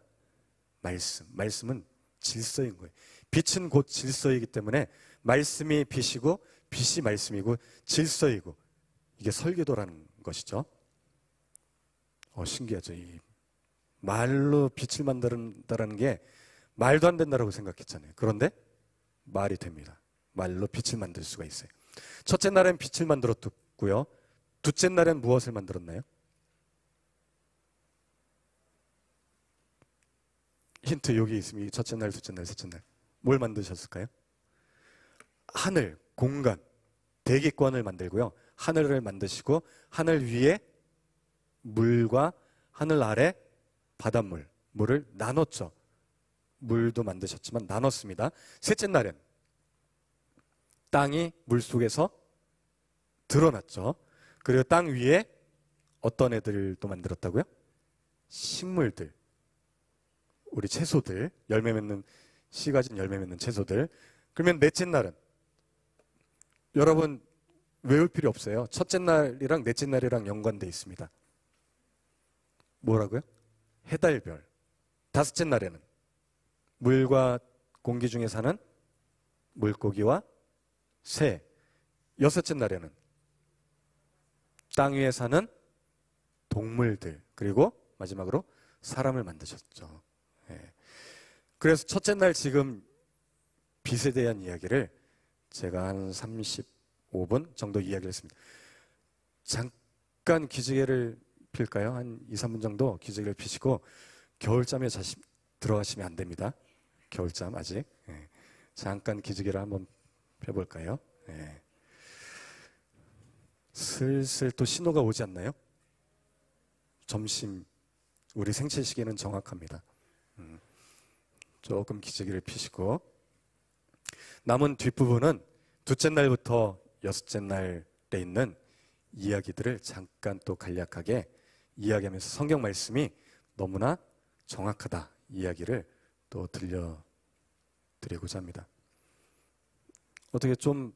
말씀. 말씀은 질서인 거예요. 빛은 곧 질서이기 때문에 말씀이 빛이고 빛이 말씀이고 질서이고 이게 설계도라는 것이죠. 신기하죠. 이 말로 빛을 만든다는 게 말도 안 된다라고 생각했잖아요. 그런데 말이 됩니다. 말로 빛을 만들 수가 있어요. 첫째 날엔 빛을 만들었고요. 둘째 날엔 무엇을 만들었나요? 힌트 여기 있습니다. 첫째 날, 둘째 날, 셋째 날. 뭘 만드셨을까요? 하늘, 공간, 대기권을 만들고요. 하늘을 만드시고 하늘 위에 물과 하늘 아래 바닷물, 물을 나눴죠. 물도 만드셨지만 나눴습니다. 셋째 날엔 땅이 물 속에서 드러났죠. 그리고 땅 위에 어떤 애들도 만들었다고요? 식물들, 우리 채소들, 열매 맺는 씨 가진 열매 맺는 채소들. 그러면 넷째 날은 여러분 외울 필요 없어요. 첫째 날이랑 넷째 날이랑 연관되어 있습니다. 뭐라고요? 해달별. 다섯째 날에는 물과 공기 중에 사는 물고기와 새. 여섯째 날에는 땅 위에 사는 동물들. 그리고 마지막으로 사람을 만드셨죠. 그래서 첫째 날 지금 빛에 대한 이야기를 제가 한 35분 정도 이야기를 했습니다. 잠깐 기지개를 필까요? 한 2, 3분 정도 기지개를 피시고 겨울잠에 들어가시면 안 됩니다. 겨울잠 아직. 잠깐 기지개를 한번 펴볼까요? 슬슬 또 신호가 오지 않나요? 점심, 우리 생체 시계는 정확합니다. 조금 기지개를 피시고 남은 뒷부분은 둘째 날부터 여섯째 날에 있는 이야기들을 잠깐 또 간략하게 이야기하면서 성경 말씀이 너무나 정확하다 이야기를 또 들려드리고자 합니다. 어떻게 좀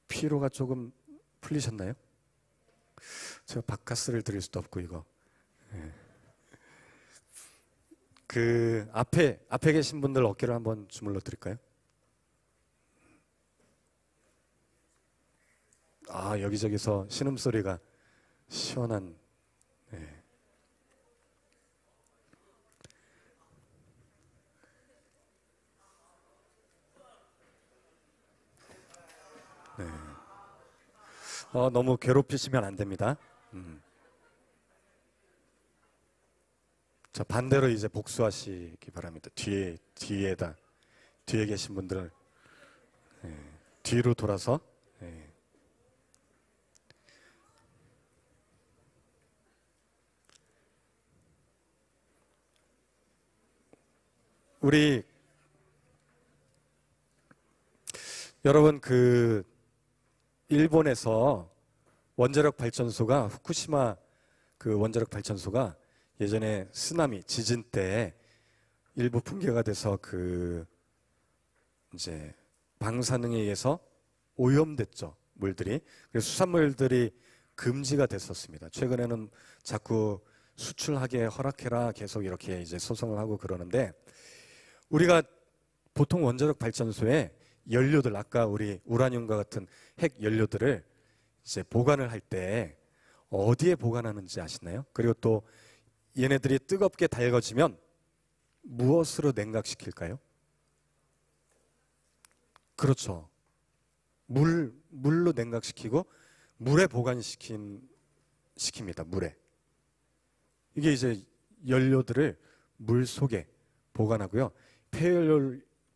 피로가 조금 풀리셨나요? 제가 바카스를 드릴 수도 없고 이거. 그 앞에 계신 분들 어깨를 한번 주물러 드릴까요? 여기저기서 신음소리가 시원한. 너무 괴롭히시면 안 됩니다. 자, 반대로 이제 복수하시기 바랍니다. 뒤에 계신 분들을 뒤로 돌아서 우리 여러분 그 일본에서 원자력 발전소가 후쿠시마 그 원자력 발전소가 예전에 쓰나미 지진 때 일부 붕괴가 돼서 그 이제 방사능에 의해서 오염됐죠, 물들이. 그래서 수산물들이 금지가 됐었습니다. 최근에는 자꾸 수출하게 허락해라 계속 이렇게 이제 소송을 하고 그러는데, 우리가 보통 원자력 발전소에 연료들, 아까 우리 우라늄과 같은 핵 연료들을 이제 보관을 할 때 어디에 보관하는지 아시나요? 그리고 또 얘네들이 뜨겁게 달궈지면 무엇으로 냉각시킬까요? 그렇죠. 물로 냉각시키고 물에 시킵니다. 물에. 이게 이제 연료들을 물 속에 보관하고요.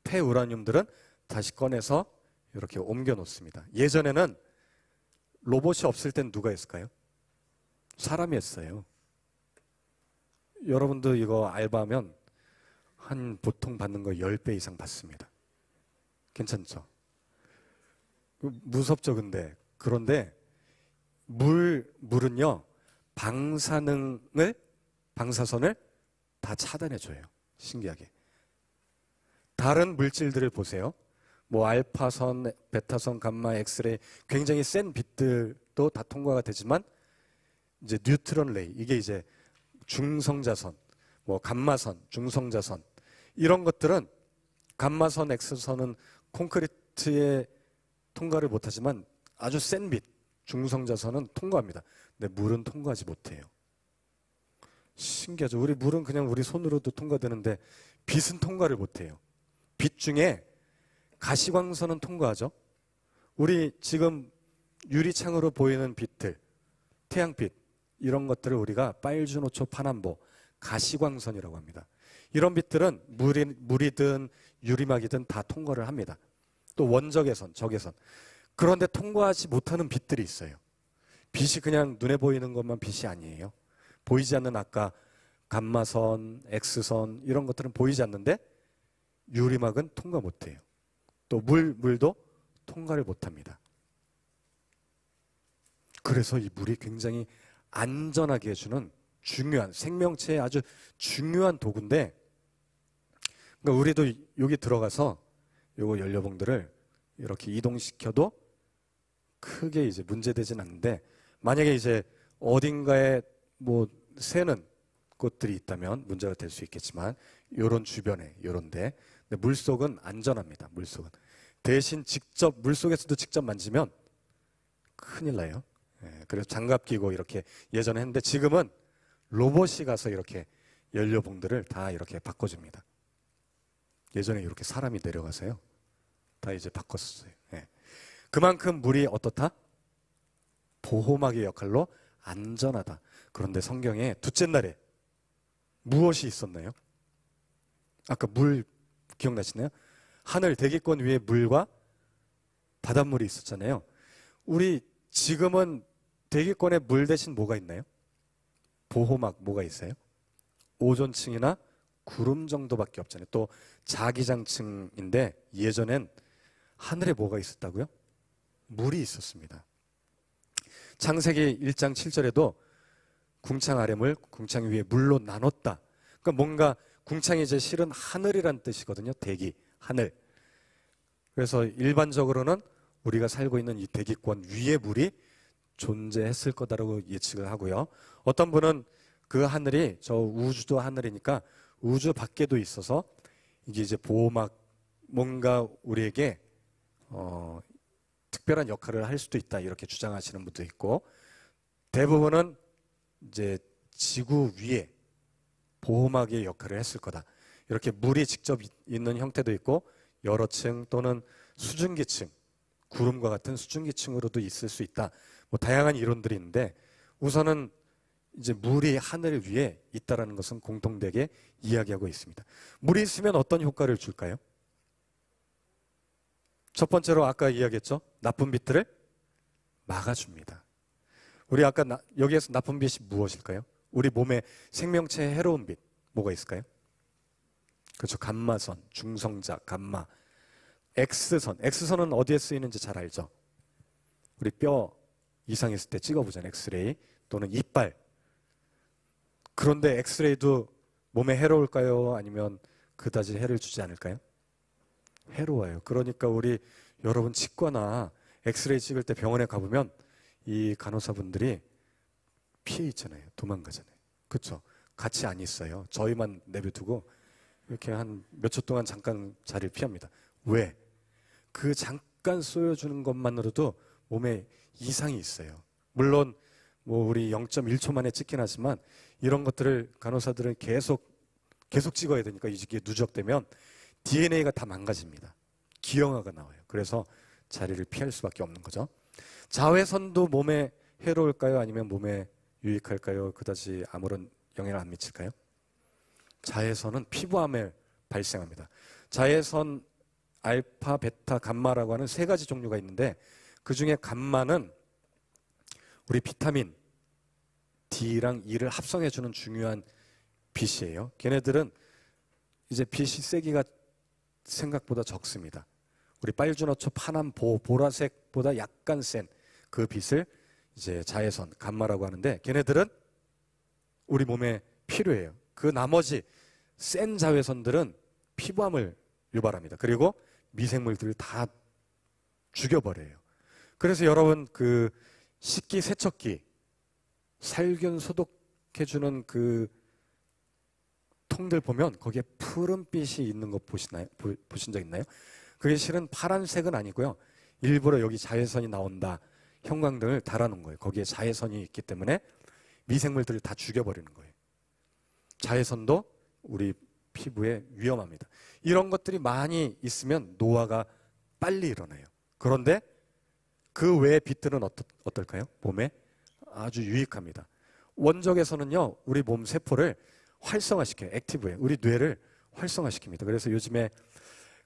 폐우라늄들은 다시 꺼내서 이렇게 옮겨 놓습니다. 예전에는 로봇이 없을 땐 누가 했을까요? 사람이 했어요. 여러분도 이거 알바하면 한 보통 받는 거 10배 이상 받습니다. 괜찮죠? 무섭죠, 근데. 그런데 물은요, 방사선을 다 차단해줘요. 신기하게. 다른 물질들을 보세요. 뭐 알파선, 베타선, 감마, 엑스레이, 굉장히 센 빛들도 다 통과가 되지만 이제 뉴트론 레이, 이게 이제 중성자선, 뭐 감마선, 중성자선, 이런 것들은 감마선, 엑스선은 콘크리트에 통과를 못하지만 아주 센 빛, 중성자선은 통과합니다. 근데 물은 통과하지 못해요. 신기하죠. 우리 물은 그냥 우리 손으로도 통과되는데 빛은 통과를 못해요. 빛 중에 가시광선은 통과하죠. 우리 지금 유리창으로 보이는 빛들, 태양빛, 이런 것들을 우리가 빨주노초 파남보, 가시광선이라고 합니다. 이런 빛들은 물이든 유리막이든 다 통과를 합니다. 또 원적외선, 적외선. 그런데 통과하지 못하는 빛들이 있어요. 빛이 그냥 눈에 보이는 것만 빛이 아니에요. 보이지 않는 아까 감마선, X선 이런 것들은 보이지 않는데 유리막은 통과 못해요. 또 물도 통과를 못합니다. 그래서 이 물이 굉장히 안전하게 해주는 중요한, 생명체의 아주 중요한 도구인데, 그러니까 우리도 여기 들어가서 요거 연료봉들을 이렇게 이동시켜도 크게 이제 문제되진 않는데, 만약에 이제 어딘가에 뭐 새는 곳들이 있다면 문제가 될 수 있겠지만, 요런 주변에, 요런데, 근데 물속은 안전합니다. 물속은. 대신 직접 물속에서도 직접 만지면 큰일 나요. 그래서 장갑 끼고 이렇게 예전에 했는데, 지금은 로봇이 가서 이렇게 연료봉들을 다 이렇게 바꿔줍니다. 예전에 이렇게 사람이 내려가서요, 다 이제 바꿨어요. 그만큼 물이 어떻다? 보호막의 역할로 안전하다. 그런데 성경에 둘째 날에 무엇이 있었나요? 아까 물 기억나시나요? 하늘 대기권 위에 물과 바닷물이 있었잖아요. 우리 지금은 대기권에 물 대신 뭐가 있나요? 보호막 뭐가 있어요? 오존층이나 구름 정도밖에 없잖아요. 또 자기장층인데, 예전엔 하늘에 뭐가 있었다고요? 물이 있었습니다. 창세기 1장 7절에도 궁창 아래물, 궁창 위에 물로 나눴다. 그러니까 뭔가 궁창이 이제 실은 하늘이란 뜻이거든요. 대기, 하늘. 그래서 일반적으로는 우리가 살고 있는 이 대기권 위에 물이 존재했을 거다라고 예측을 하고요. 어떤 분은 그 하늘이 저 우주도 하늘이니까 우주 밖에도 있어서 이게 이제 보호막, 뭔가 우리에게 특별한 역할을 할 수도 있다, 이렇게 주장하시는 분도 있고, 대부분은 이제 지구 위에 보호막의 역할을 했을 거다. 이렇게 물이 직접 있는 형태도 있고, 여러 층 또는 수증기층, 구름과 같은 수증기층으로도 있을 수 있다. 뭐 다양한 이론들이 있는데 우선은 이제 물이 하늘 위에 있다라는 것은 공통되게 이야기하고 있습니다. 물이 있으면 어떤 효과를 줄까요? 첫 번째로 아까 이야기했죠. 나쁜 빛들을 막아줍니다. 우리 아까 여기에서 나쁜 빛이 무엇일까요? 우리 몸에 생명체에 해로운 빛 뭐가 있을까요? 그렇죠. 감마선, 중성자, 감마, X선. X선은 어디에 쓰이는지 잘 알죠. 우리 뼈 이상했을 때 찍어보잖아요. 엑스레이 또는 이빨. 그런데 엑스레이도 몸에 해로울까요? 아니면 그다지 해를 주지 않을까요? 해로워요. 그러니까 우리 여러분 치과나 엑스레이 찍을 때 병원에 가보면 이 간호사분들이 피해 있잖아요. 도망가잖아요. 그렇죠? 같이 안 있어요. 저희만 내버려두고 이렇게 한 몇 초 동안 잠깐 자리를 피합니다. 왜? 그 잠깐 쏘여주는 것만으로도 몸에 이상이 있어요. 물론 뭐 우리 0.1초 만에 찍긴 하지만 이런 것들을 간호사들은 계속 찍어야 되니까 이게 누적되면 DNA가 다 망가집니다. 기형아가 나와요. 그래서 자리를 피할 수밖에 없는 거죠. 자외선도 몸에 해로울까요? 아니면 몸에 유익할까요? 그다지 아무런 영향을 안 미칠까요? 자외선은 피부암에 발생합니다. 자외선 알파, 베타, 감마라고 하는 세 가지 종류가 있는데 그 중에 감마는 우리 비타민 D랑 E를 합성해주는 중요한 빛이에요. 걔네들은 이제 빛이 세기가 생각보다 적습니다. 우리 빨주노초, 파남, 보라색보다 약간 센 그 빛을 이제 자외선, 감마라고 하는데 걔네들은 우리 몸에 필요해요. 그 나머지 센 자외선들은 피부암을 유발합니다. 그리고 미생물들을 다 죽여버려요. 그래서 여러분 그 식기 세척기 살균 소독해주는 그 통들 보면 거기에 푸른빛이 있는 거 보신 적 있나요? 그게 실은 파란색은 아니고요. 일부러 여기 자외선이 나온다 형광등을 달아놓은 거예요. 거기에 자외선이 있기 때문에 미생물들을 다 죽여버리는 거예요. 자외선도 우리 피부에 위험합니다. 이런 것들이 많이 있으면 노화가 빨리 일어나요. 그런데 그 외의 빛들은 어떨까요? 몸에 아주 유익합니다. 원적에서는요, 우리 몸 세포를 활성화시켜요. 액티브에 우리 뇌를 활성화시킵니다. 그래서 요즘에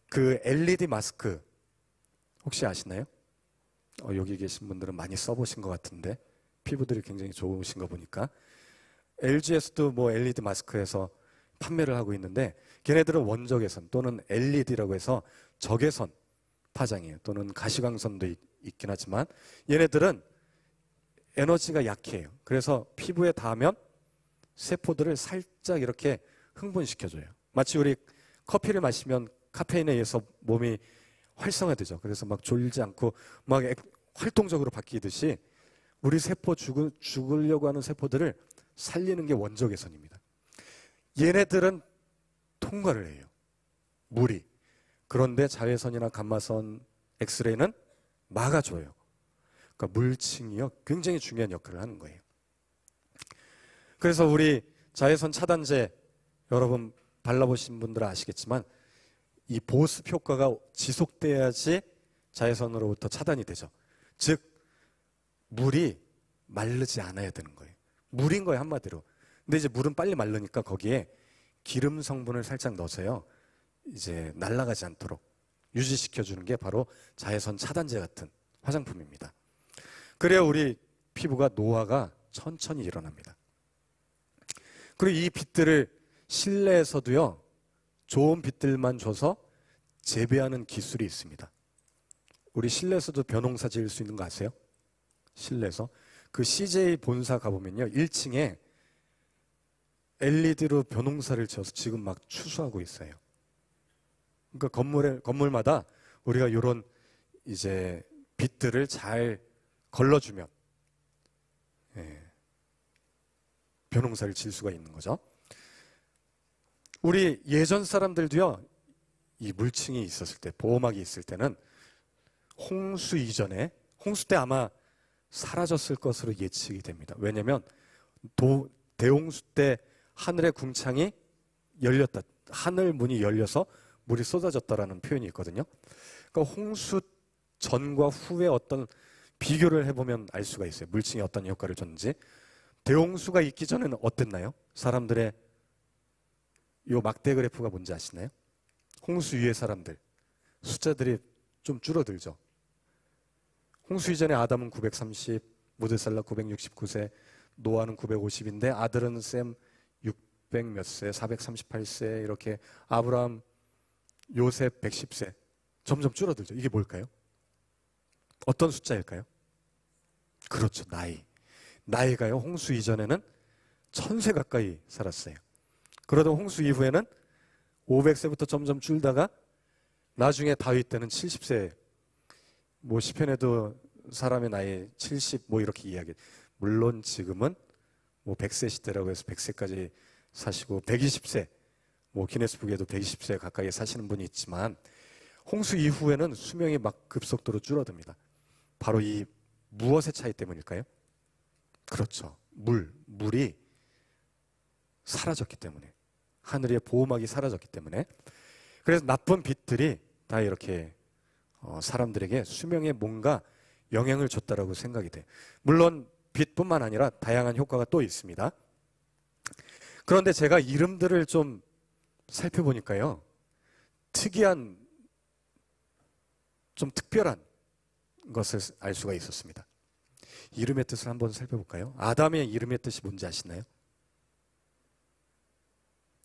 그 LED 마스크 혹시 아시나요? 여기 계신 분들은 많이 써보신 것 같은데 피부들이 굉장히 좋으신 거 보니까 LG에서도 뭐 LED 마스크에서 판매를 하고 있는데 걔네들은 원적외선 또는 LED라고 해서 적외선 파장이에요. 또는 가시광선도 있긴 하지만 얘네들은 에너지가 약해요. 그래서 피부에 닿으면 세포들을 살짝 이렇게 흥분시켜줘요. 마치 우리 커피를 마시면 카페인에 의해서 몸이 활성화되죠. 그래서 막 졸지 않고 막 활동적으로 바뀌듯이 우리 세포 죽으려고 하는 세포들을 살리는 게 원적외선입니다. 얘네들은 통과를 해요. 물이. 그런데 자외선이나 감마선, 엑스레이는 막아줘요. 그러니까 물층이요. 굉장히 중요한 역할을 하는 거예요. 그래서 우리 자외선 차단제 여러분 발라보신 분들은 아시겠지만 이 보습 효과가 지속돼야지 자외선으로부터 차단이 되죠. 즉 물이 마르지 않아야 되는 거예요. 물인 거예요, 한마디로. 근데 이제 물은 빨리 마르니까 거기에 기름 성분을 살짝 넣어서요, 이제 날아가지 않도록 유지시켜주는 게 바로 자외선 차단제 같은 화장품입니다. 그래야 우리 피부가 노화가 천천히 일어납니다. 그리고 이 빛들을 실내에서도요, 좋은 빛들만 줘서 재배하는 기술이 있습니다. 우리 실내에서도 벼농사 지을 수 있는 거 아세요? 실내에서. 그 CJ 본사 가보면요, 1층에 LED로 벼농사를 지어서 지금 막 추수하고 있어요. 그러니까 건물마다 우리가 이런 이제 빛들을 잘 걸러주면 벼농사를 지을 수가 있는 거죠. 우리 예전 사람들도요, 이 물층이 있었을 때, 보호막이 있을 때는 홍수 이전에, 홍수 때 아마 사라졌을 것으로 예측이 됩니다. 왜냐하면 대홍수 때 하늘의 궁창이 열렸다, 하늘 문이 열려서 물이 쏟아졌다라는 표현이 있거든요. 그러니까 홍수 전과 후에 어떤 비교를 해보면 알 수가 있어요. 물층이 어떤 효과를 줬는지. 대홍수가 있기 전에는 어땠나요? 사람들의 요 막대 그래프가 뭔지 아시나요? 홍수 위의 사람들 숫자들이 좀 줄어들죠. 홍수 이전에 아담은 930, 무드살라 969세, 노아는 950인데 아들은 셈 600 몇 세, 438세 이렇게 아브라함, 요셉 110세 점점 줄어들죠. 이게 뭘까요? 어떤 숫자일까요? 그렇죠. 나이가요. 홍수 이전에는 1000세 가까이 살았어요. 그러다 홍수 이후에는 500세부터 점점 줄다가 나중에 다윗 때는 70세. 뭐 시편에도 사람의 나이 70 뭐 이렇게 이야기. 물론 지금은 뭐 100세 시대라고 해서 100세까지 사시고 120세 뭐 기네스북에도 120세 가까이 사시는 분이 있지만 홍수 이후에는 수명이 막 급속도로 줄어듭니다. 바로 이 무엇의 차이 때문일까요? 그렇죠. 물이 사라졌기 때문에, 하늘의 보호막이 사라졌기 때문에. 그래서 나쁜 빛들이 다 이렇게 사람들에게 수명에 뭔가 영향을 줬다라고 생각이 돼요. 물론 빛뿐만 아니라 다양한 효과가 또 있습니다. 그런데 제가 이름들을 좀 살펴보니까요, 특이한, 좀 특별한 것을 알 수가 있었습니다. 이름의 뜻을 한번 살펴볼까요? 아담의 이름의 뜻이 뭔지 아시나요?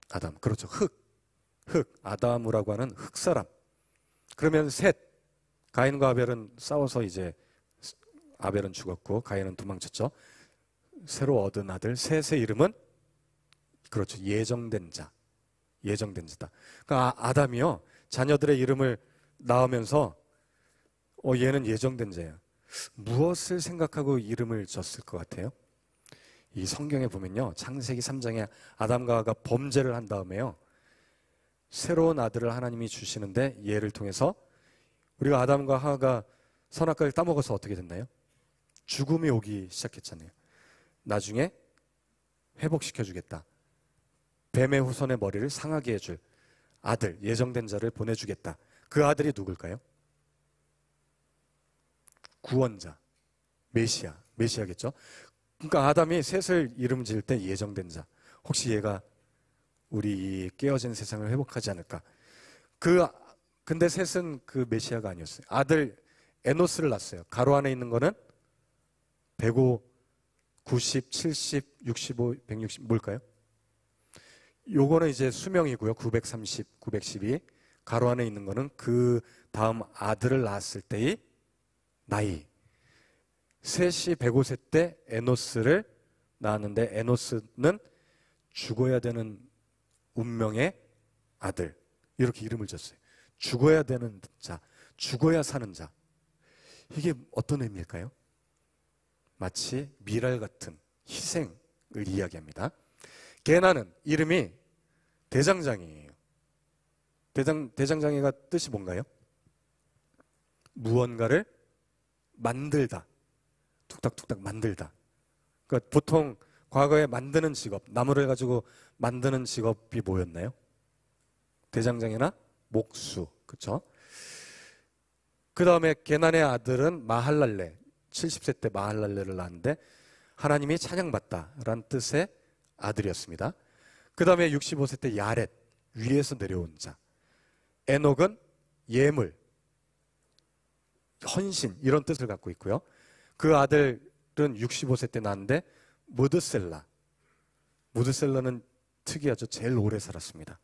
아담, 그렇죠. 흙. 아담이라고 하는 흙사람. 그러면 셋, 가인과 아벨은 싸워서 이제 아벨은 죽었고 가인은 도망쳤죠. 새로 얻은 아들 셋의 이름은 그렇죠. 예정된 자다. 그러니까 아담이요, 자녀들의 이름을 낳으면서 얘는 예정된 자야. 무엇을 생각하고 이름을 졌을 것 같아요? 이 성경에 보면요, 창세기 3장에 아담과 하와가 범죄를 한 다음에요, 새로운 아들을 하나님이 주시는데 얘를 통해서 우리가 아담과 하와가 선악과를 따먹어서 어떻게 됐나요? 죽음이 오기 시작했잖아요. 나중에 회복시켜주겠다. 뱀의 후손의 머리를 상하게 해줄 아들, 예정된 자를 보내주겠다. 그 아들이 누굴까요? 구원자, 메시아겠죠. 그러니까 아담이 셋을 이름 지을 때 예정된 자, 혹시 얘가 우리 깨어진 세상을 회복하지 않을까. 근데 셋은 그 메시아가 아니었어요. 아들 에노스를 낳았어요. 가로 안에 있는 거는 105, 90, 70, 65, 160 뭘까요? 요거는 이제 수명이고요. 930, 912. 가로 안에 있는 거는 그 다음 아들을 낳았을 때의 나이. 셋이 105세 때 에노스를 낳았는데 에노스는 죽어야 되는 운명의 아들, 이렇게 이름을 줬어요. 죽어야 되는 자, 죽어야 사는 자. 이게 어떤 의미일까요? 마치 미랄 같은 희생을 이야기합니다. 게나는 이름이 대장장이에요. 대장장이가 뜻이 뭔가요? 무언가를 만들다, 툭탁툭탁 만들다. 그러니까 보통 과거에 만드는 직업, 나무를 가지고 만드는 직업이 뭐였나요? 대장장이나 목수, 그렇죠? 그 다음에 게난의 아들은 마할랄레, 70세 때 마할랄레를 낳았는데 하나님이 찬양받다라는 뜻의 아들이었습니다. 그 다음에 65세 때 야렛, 위에서 내려온 자. 에녹은 예물, 헌신, 이런 뜻을 갖고 있고요. 그 아들은 65세 때 낳았는데 무드셀라는 특이하죠. 제일 오래 살았습니다.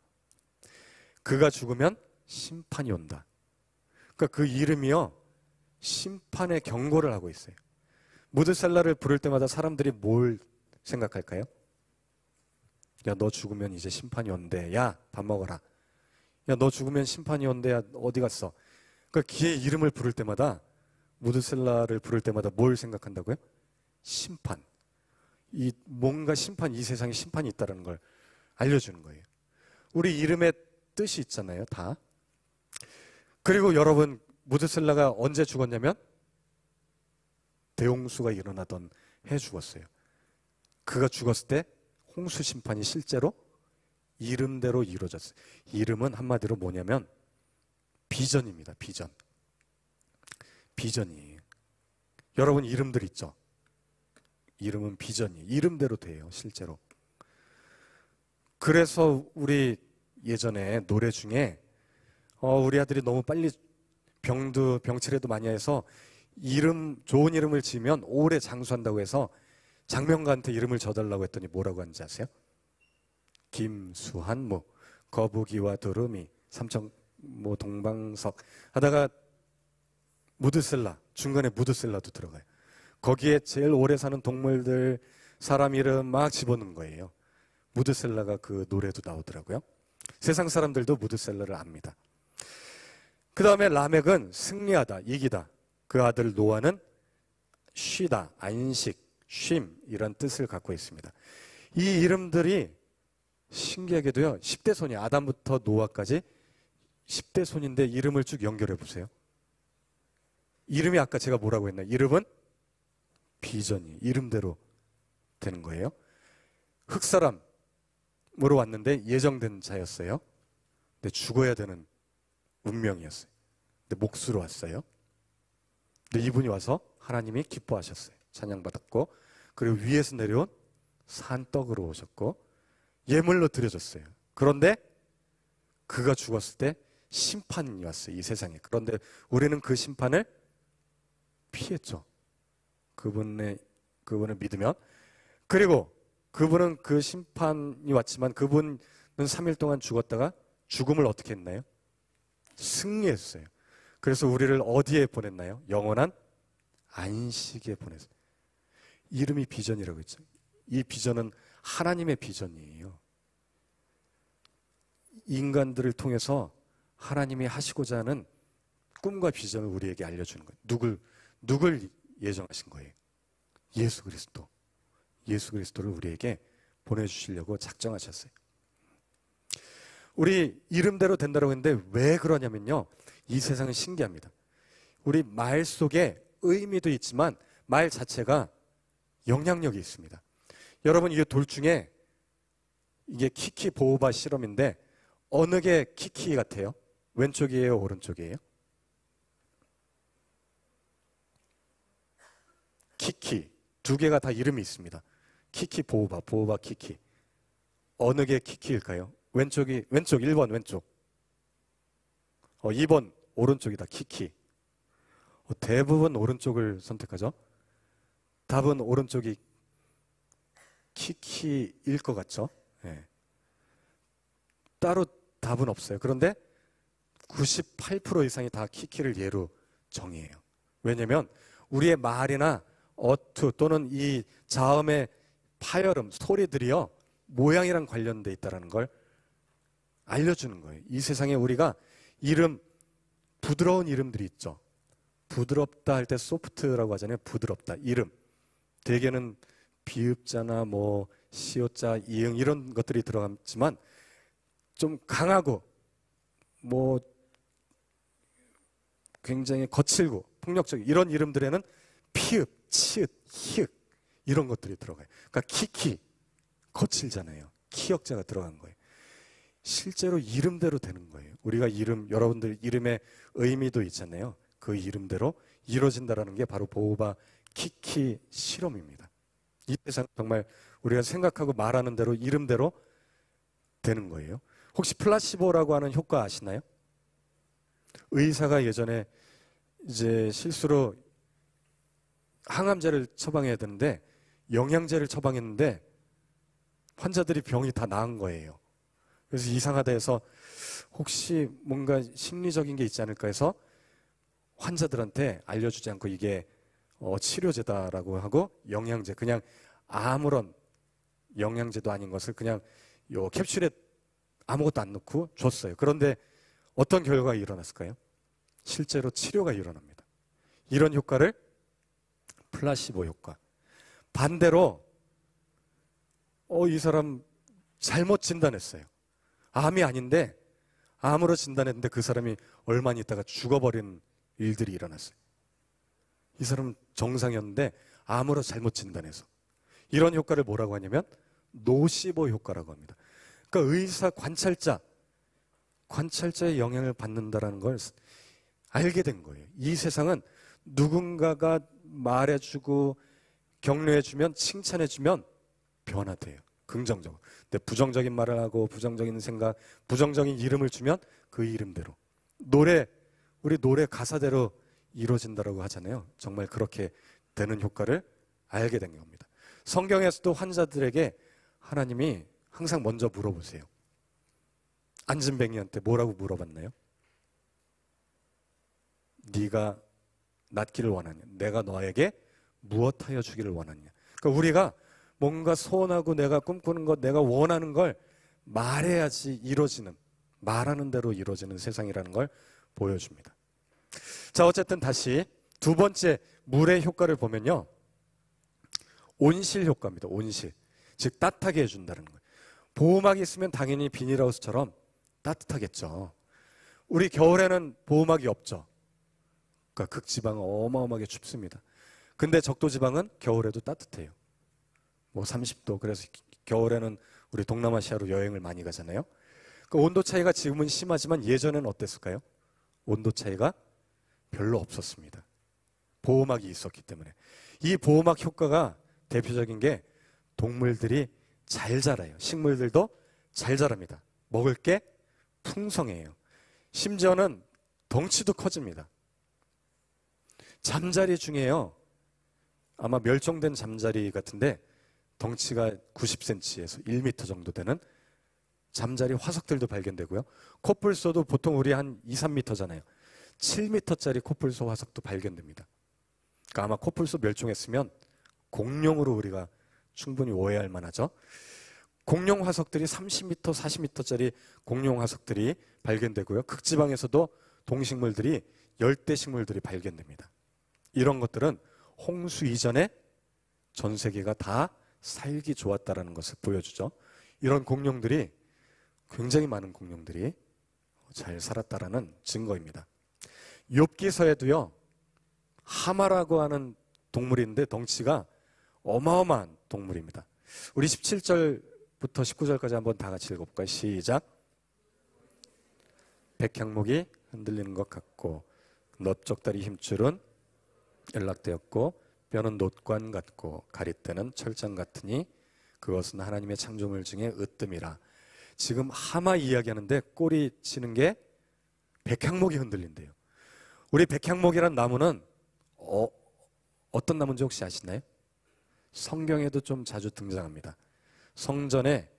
그가 죽으면 심판이 온다. 그러니까 그 이름이요, 심판의 경고를 하고 있어요. 무드셀라를 부를 때마다 사람들이 뭘 생각할까요? 야, 너 죽으면 이제 심판이 온대. 야, 밥 먹어라. 야, 너 죽으면 심판이 온대. 야, 어디 갔어? 그러니까 그의 이름을 부를 때마다, 무드셀라를 부를 때마다 뭘 생각한다고요? 심판. 뭔가 심판, 이 세상에 심판이 있다는 걸 알려주는 거예요. 우리 이름에 뜻이 있잖아요, 다. 그리고 여러분, 무드셀라가 언제 죽었냐면 대홍수가 일어나던 해 죽었어요. 그가 죽었을 때 홍수 심판이 실제로 이름대로 이루어졌어요. 이름은 한마디로 뭐냐면 비전입니다. 비전이에요. 여러분 이름들 있죠? 이름은 비전이 이름대로 돼요, 실제로. 그래서 우리 예전에 노래 중에 우리 아들이 너무 빨리 병치레도 많이 해서 좋은 이름을 지으면 오래 장수한다고 해서 장명가한테 이름을 져달라고 했더니 뭐라고 하는지 아세요? 김수한, 거북이와 두루미, 삼청, 동방석 하다가 무드셀라, 중간에 무드셀라도 들어가요. 거기에 제일 오래 사는 동물들, 사람 이름 막 집어넣은 거예요. 무드셀라가 그 노래도 나오더라고요. 세상 사람들도 무드셀라를 압니다. 그 다음에 라멕은 승리하다, 이기다. 그 아들 노아는 쉬다, 안식, 쉼 이런 뜻을 갖고 있습니다. 이 이름들이 신기하게도요, 10대 손이 아담부터 노아까지 10대 손인데 이름을 쭉 연결해 보세요. 이름이 아까 제가 뭐라고 했나요? 이름은 비전이 이름대로 되는 거예요. 흑사람으로 왔는데 예정된 자였어요. 근데 죽어야 되는 운명이었어요. 근데 몫으로 왔어요. 근데 이분이 와서 하나님이 기뻐하셨어요. 찬양받았고, 그리고 위에서 내려온 산떡으로 오셨고 예물로 드려졌어요. 그런데 그가 죽었을 때 심판이 왔어요, 이 세상에. 그런데 우리는 그 심판을 피했죠. 그분을 믿으면. 그리고 그분은 그 심판이 왔지만 그분은 3일 동안 죽었다가 죽음을 어떻게 했나요? 승리했어요. 그래서 우리를 어디에 보냈나요? 영원한 안식에 보냈어요. 이름이 비전이라고 했죠. 이 비전은 하나님의 비전이에요. 인간들을 통해서 하나님이 하시고자 하는 꿈과 비전을 우리에게 알려주는 거예요. 누굴 예정하신 거예요? 예수 그리스도. 예수 그리스도를 우리에게 보내주시려고 작정하셨어요. 우리 이름대로 된다고 했는데 왜 그러냐면요, 이 세상은 신기합니다. 우리 말 속에 의미도 있지만 말 자체가 영향력이 있습니다. 여러분, 이 돌 중에 이게 키키 보호바 실험인데 어느 게 키키 같아요? 왼쪽이에요, 오른쪽이에요? 키키 두 개가 다 이름이 있습니다. 키키 보호바, 보호바 키키. 어느 게 키키일까요? 왼쪽 1번 왼쪽. 2번 오른쪽이다, 키키. 대부분 오른쪽을 선택하죠. 답은 오른쪽이 키키일 것 같죠? 네. 따로 답은 없어요. 그런데 98% 이상이 다 키키를 예로 정의해요. 왜냐하면 우리의 말이나 어투 또는 이 자음의 파열음, 소리들이요, 모양이랑 관련돼 있다는 걸 알려주는 거예요. 이 세상에 우리가 이름, 부드러운 이름들이 있죠. 부드럽다 할 때 소프트라고 하잖아요. 부드럽다, 이름. 대개는 비읍자나 시옷자, 이응 이런 것들이 들어갔지만 좀 강하고 굉장히 거칠고 폭력적인 이런 이름들에는 피읍, 치읓, 히읗 이런 것들이 들어가요. 그러니까 키키, 거칠잖아요. 키역자가 들어간 거예요. 실제로 이름대로 되는 거예요. 우리가 여러분들 이름의 의미도 있잖아요. 그 이름대로 이루어진다는 게 바로 보호바 키키 실험입니다. 이 세상 정말 우리가 생각하고 말하는 대로 이름대로 되는 거예요. 혹시 플라시보라고 하는 효과 아시나요? 의사가 예전에 이제 실수로 항암제를 처방해야 되는데 영양제를 처방했는데 환자들이 병이 다 나은 거예요. 그래서 이상하다 해서 혹시 뭔가 심리적인 게 있지 않을까 해서 환자들한테 알려주지 않고 이게 치료제다라고 하고 영양제, 그냥 아무런 영양제도 아닌 것을 그냥 요 캡슐에 아무것도 안 넣고 줬어요. 그런데 어떤 결과가 일어났을까요? 실제로 치료가 일어납니다. 이런 효과를 플라시보 효과. 반대로 이 사람 잘못 진단했어요. 암이 아닌데 암으로 진단했는데 그 사람이 얼마 있다가 죽어버린 일들이 일어났어요. 이 사람은 정상이었는데 암으로 잘못 진단해서. 이런 효과를 뭐라고 하냐면 노시보 효과라고 합니다. 그러니까 의사 관찰자의 영향을 받는다라는 걸 알게 된 거예요. 이 세상은 누군가가 말해주고 격려해주면 칭찬해주면 변화돼요. 긍정적으로. 근데 부정적인 말을 하고 부정적인 생각, 부정적인 이름을 주면 그 이름대로 우리 노래 가사대로 이루어진다라고 하잖아요. 정말 그렇게 되는 효과를 알게 된 겁니다. 성경에서도 환자들에게 하나님이 항상 먼저 물어보세요. 안진뱅이한테 뭐라고 물어봤나요? 네가 낫기를 원하냐? 내가 너에게 무엇하여 주기를 원하냐? 그러니까 우리가 뭔가 소원하고 내가 꿈꾸는 것, 내가 원하는 걸 말해야지 이루어지는, 말하는 대로 이루어지는 세상이라는 걸 보여줍니다. 자, 어쨌든 다시 두 번째 물의 효과를 보면요, 온실 효과입니다. 온실. 즉 따뜻하게 해준다는 거예요. 보호막이 있으면 당연히 비닐하우스처럼 따뜻하겠죠. 우리 겨울에는 보호막이 없죠. 그러니까 극지방은 어마어마하게 춥습니다. 근데 적도지방은 겨울에도 따뜻해요. 뭐 30도. 그래서 겨울에는 우리 동남아시아로 여행을 많이 가잖아요. 그 온도 차이가 지금은 심하지만 예전에는 어땠을까요? 온도 차이가 별로 없었습니다. 보호막이 있었기 때문에. 이 보호막 효과가 대표적인 게 동물들이 잘 자라요. 식물들도 잘 자랍니다. 먹을 게 풍성해요. 심지어는 덩치도 커집니다. 잠자리 중에요, 아마 멸종된 잠자리 같은데 덩치가 90cm에서 1m 정도 되는 잠자리 화석들도 발견되고요. 코뿔소도 보통 우리 한 2, 3m잖아요. 7m짜리 코뿔소 화석도 발견됩니다. 그러니까 아마 코뿔소 멸종했으면 공룡으로 우리가 충분히 오해할 만하죠. 공룡 화석들이 30m, 40m짜리 공룡 화석들이 발견되고요. 극지방에서도 동식물들이, 열대 식물들이 발견됩니다. 이런 것들은 홍수 이전에 전 세계가 다 살기 좋았다라는 것을 보여주죠. 이런 공룡들이, 굉장히 많은 공룡들이 잘 살았다라는 증거입니다. 욥기서에도요, 하마라고 하는 동물인데 덩치가 어마어마한 동물입니다. 우리 17절부터 19절까지 한번 다 같이 읽어볼까요? 시작. 백향목이 흔들리는 것 같고 넓적다리 힘줄은 연락되었고 뼈는 놋관 같고 가릿대는 철장 같으니 그것은 하나님의 창조물 중에 으뜸이라. 지금 하마 이야기하는데 꼬리 치는 게 백향목이 흔들린대요. 우리 백향목이란 나무는 어떤 나무인지 혹시 아시나요? 성경에도 좀 자주 등장합니다. 성전에,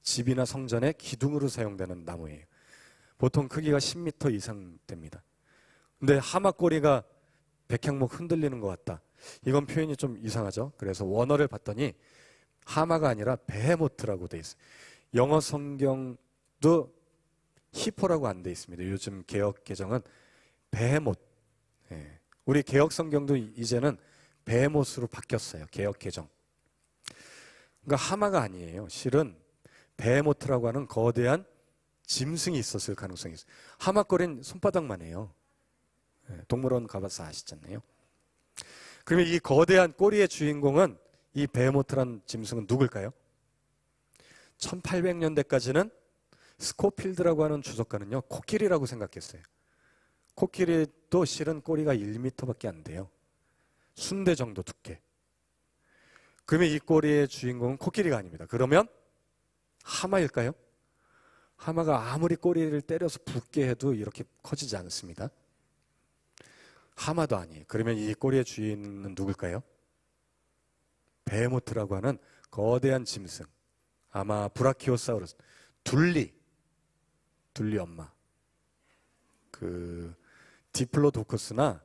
집이나 성전에 기둥으로 사용되는 나무예요. 보통 크기가 10m 이상 됩니다. 근데 하마 꼬리가 백향목 흔들리는 것 같다. 이건 표현이 좀 이상하죠. 그래서 원어를 봤더니 하마가 아니라 베헤모트라고 돼 있어요. 영어 성경도 히포라고 안 돼 있습니다. 요즘 개역 개정은 베헤모트. 예. 우리 개역 성경도 이제는 베헤모스로 바뀌었어요. 개역 개정. 그러니까 하마가 아니에요. 실은 베헤모트라고 하는 거대한 짐승이 있었을 가능성이 있어요. 하마 꼬리는 손바닥만 해요. 예. 동물원 가봐서 아시잖아요. 그러면 이 거대한 꼬리의 주인공은, 이 베헤모트란 짐승은 누굴까요? 1800년대까지는 스코필드라고 하는 주석가는요, 코끼리라고 생각했어요. 코끼리도 실은 꼬리가 1m밖에 안 돼요. 순대 정도 두께. 그러면 이 꼬리의 주인공은 코끼리가 아닙니다. 그러면 하마일까요? 하마가 아무리 꼬리를 때려서 붓게 해도 이렇게 커지지 않습니다. 하마도 아니에요. 그러면 이 꼬리의 주인은 누굴까요? 베헤모트라고 하는 거대한 짐승. 아마 브라키오사우루스, 둘리 엄마. 그 디플로도커스나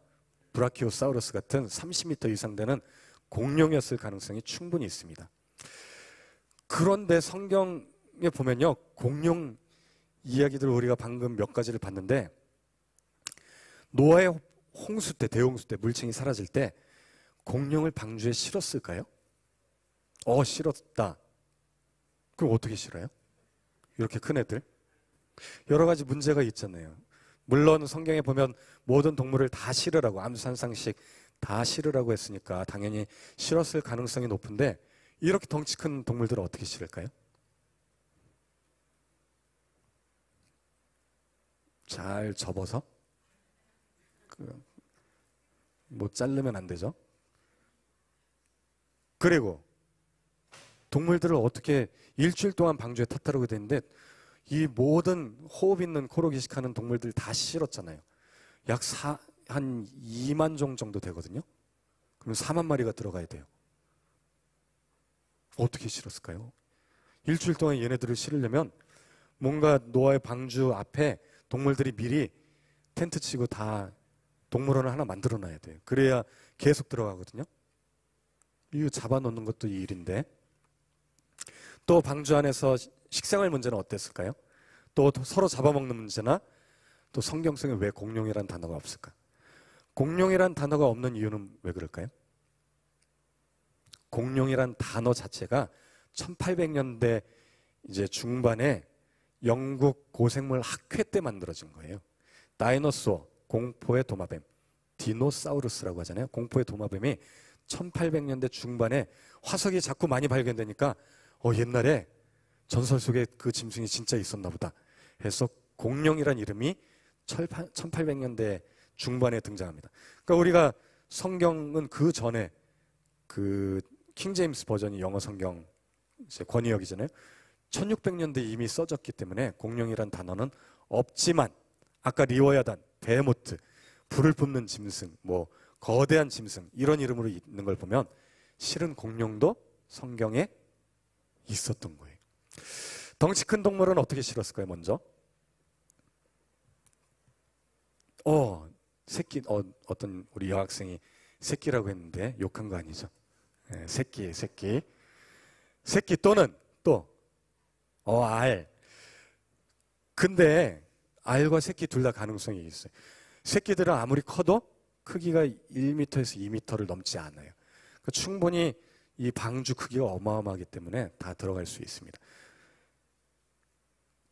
브라키오사우루스 같은 30m 이상 되는 공룡이었을 가능성이 충분히 있습니다. 그런데 성경에 보면요, 공룡 이야기들 우리가 방금 몇 가지를 봤는데, 노아의 홍수 때, 대홍수 때, 물층이 사라질 때 공룡을 방주에 실었을까요? 실었다. 그럼 어떻게 실어요? 이렇게 큰 애들? 여러 가지 문제가 있잖아요. 물론 성경에 보면 모든 동물을 다 실으라고, 암산상식 다 실으라고 했으니까 당연히 실었을 가능성이 높은데, 이렇게 덩치 큰 동물들은 어떻게 실을까요? 잘 접어서, 뭐 자르면 안 되죠. 그리고 동물들을 어떻게 일주일 동안 방주에 탔다라고 되는데 이 모든 호흡 있는 코로 기식하는 동물들 다 실었잖아요. 한 2만 종 정도 되거든요. 그럼 4만 마리가 들어가야 돼요. 어떻게 실었을까요? 일주일 동안 얘네들을 실으려면 뭔가 노아의 방주 앞에 동물들이 미리 텐트 치고 다 동물원을 하나 만들어 놔야 돼요. 그래야 계속 들어가거든요. 이거 잡아놓는 것도 이 일인데, 또 방주 안에서 식생활 문제는 어땠을까요? 또 서로 잡아먹는 문제나, 또 성경 속에 왜 공룡이란 단어가 없을까? 공룡이란 단어가 없는 이유는 왜 그럴까요? 공룡이란 단어 자체가 1800년대 이제 중반에 영국 고생물 학회 때 만들어진 거예요. 다이노소어, 공포의 도마뱀, 디노사우루스라고 하잖아요. 공포의 도마뱀이 1800년대 중반에 화석이 자꾸 많이 발견되니까 옛날에 전설 속에 그 짐승이 진짜 있었나 보다 해서 공룡이란 이름이 1800년대 중반에 등장합니다. 그러니까 우리가 성경은 그 전에 그 킹제임스 버전이 영어 성경 이제 권위역이잖아요. 1600년대 이미 써졌기 때문에 공룡이란 단어는 없지만, 아까 리워야단, 베헤모트, 불을 뿜는 짐승, 뭐 거대한 짐승 이런 이름으로 있는 걸 보면 실은 공룡도 성경에 있었던 거예요. 덩치 큰 동물은 어떻게 실었을까요? 먼저 새끼, 어떤 우리 여학생이 새끼라고 했는데 욕한 거 아니죠? 네, 새끼 또는 또 알. 근데 알과 새끼 둘 다 가능성이 있어요. 새끼들은 아무리 커도 크기가 1m에서 2m를 넘지 않아요. 그러니까 충분히 이 방주 크기가 어마어마하기 때문에 다 들어갈 수 있습니다.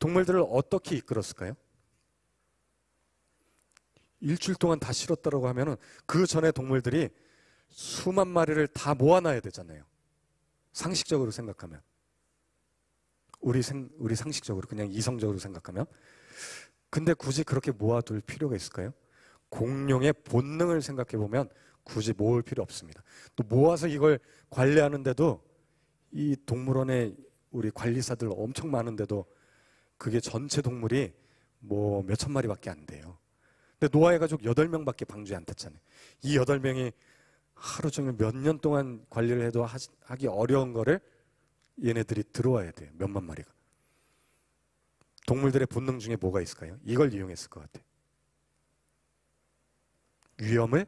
동물들을 어떻게 이끌었을까요? 일주일 동안 다 실었다고 하면은 그 전에 동물들이 수만 마리를 다 모아놔야 되잖아요. 상식적으로 생각하면. 우리 상식적으로, 그냥 이성적으로 생각하면. 근데 굳이 그렇게 모아둘 필요가 있을까요? 공룡의 본능을 생각해 보면 굳이 모을 필요 없습니다. 또 모아서 이걸 관리하는데도 이 동물원에 우리 관리사들 엄청 많은데도 그게 전체 동물이 뭐 몇천 마리밖에 안 돼요. 근데 노아의 가족 8명밖에 방주에 안 탔잖아요. 이 8명이 하루 종일 몇 년 동안 관리를 해도 하기 어려운 거를 얘네들이 들어와야 돼요. 몇만 마리가. 동물들의 본능 중에 뭐가 있을까요? 이걸 이용했을 것 같아요. 위험을,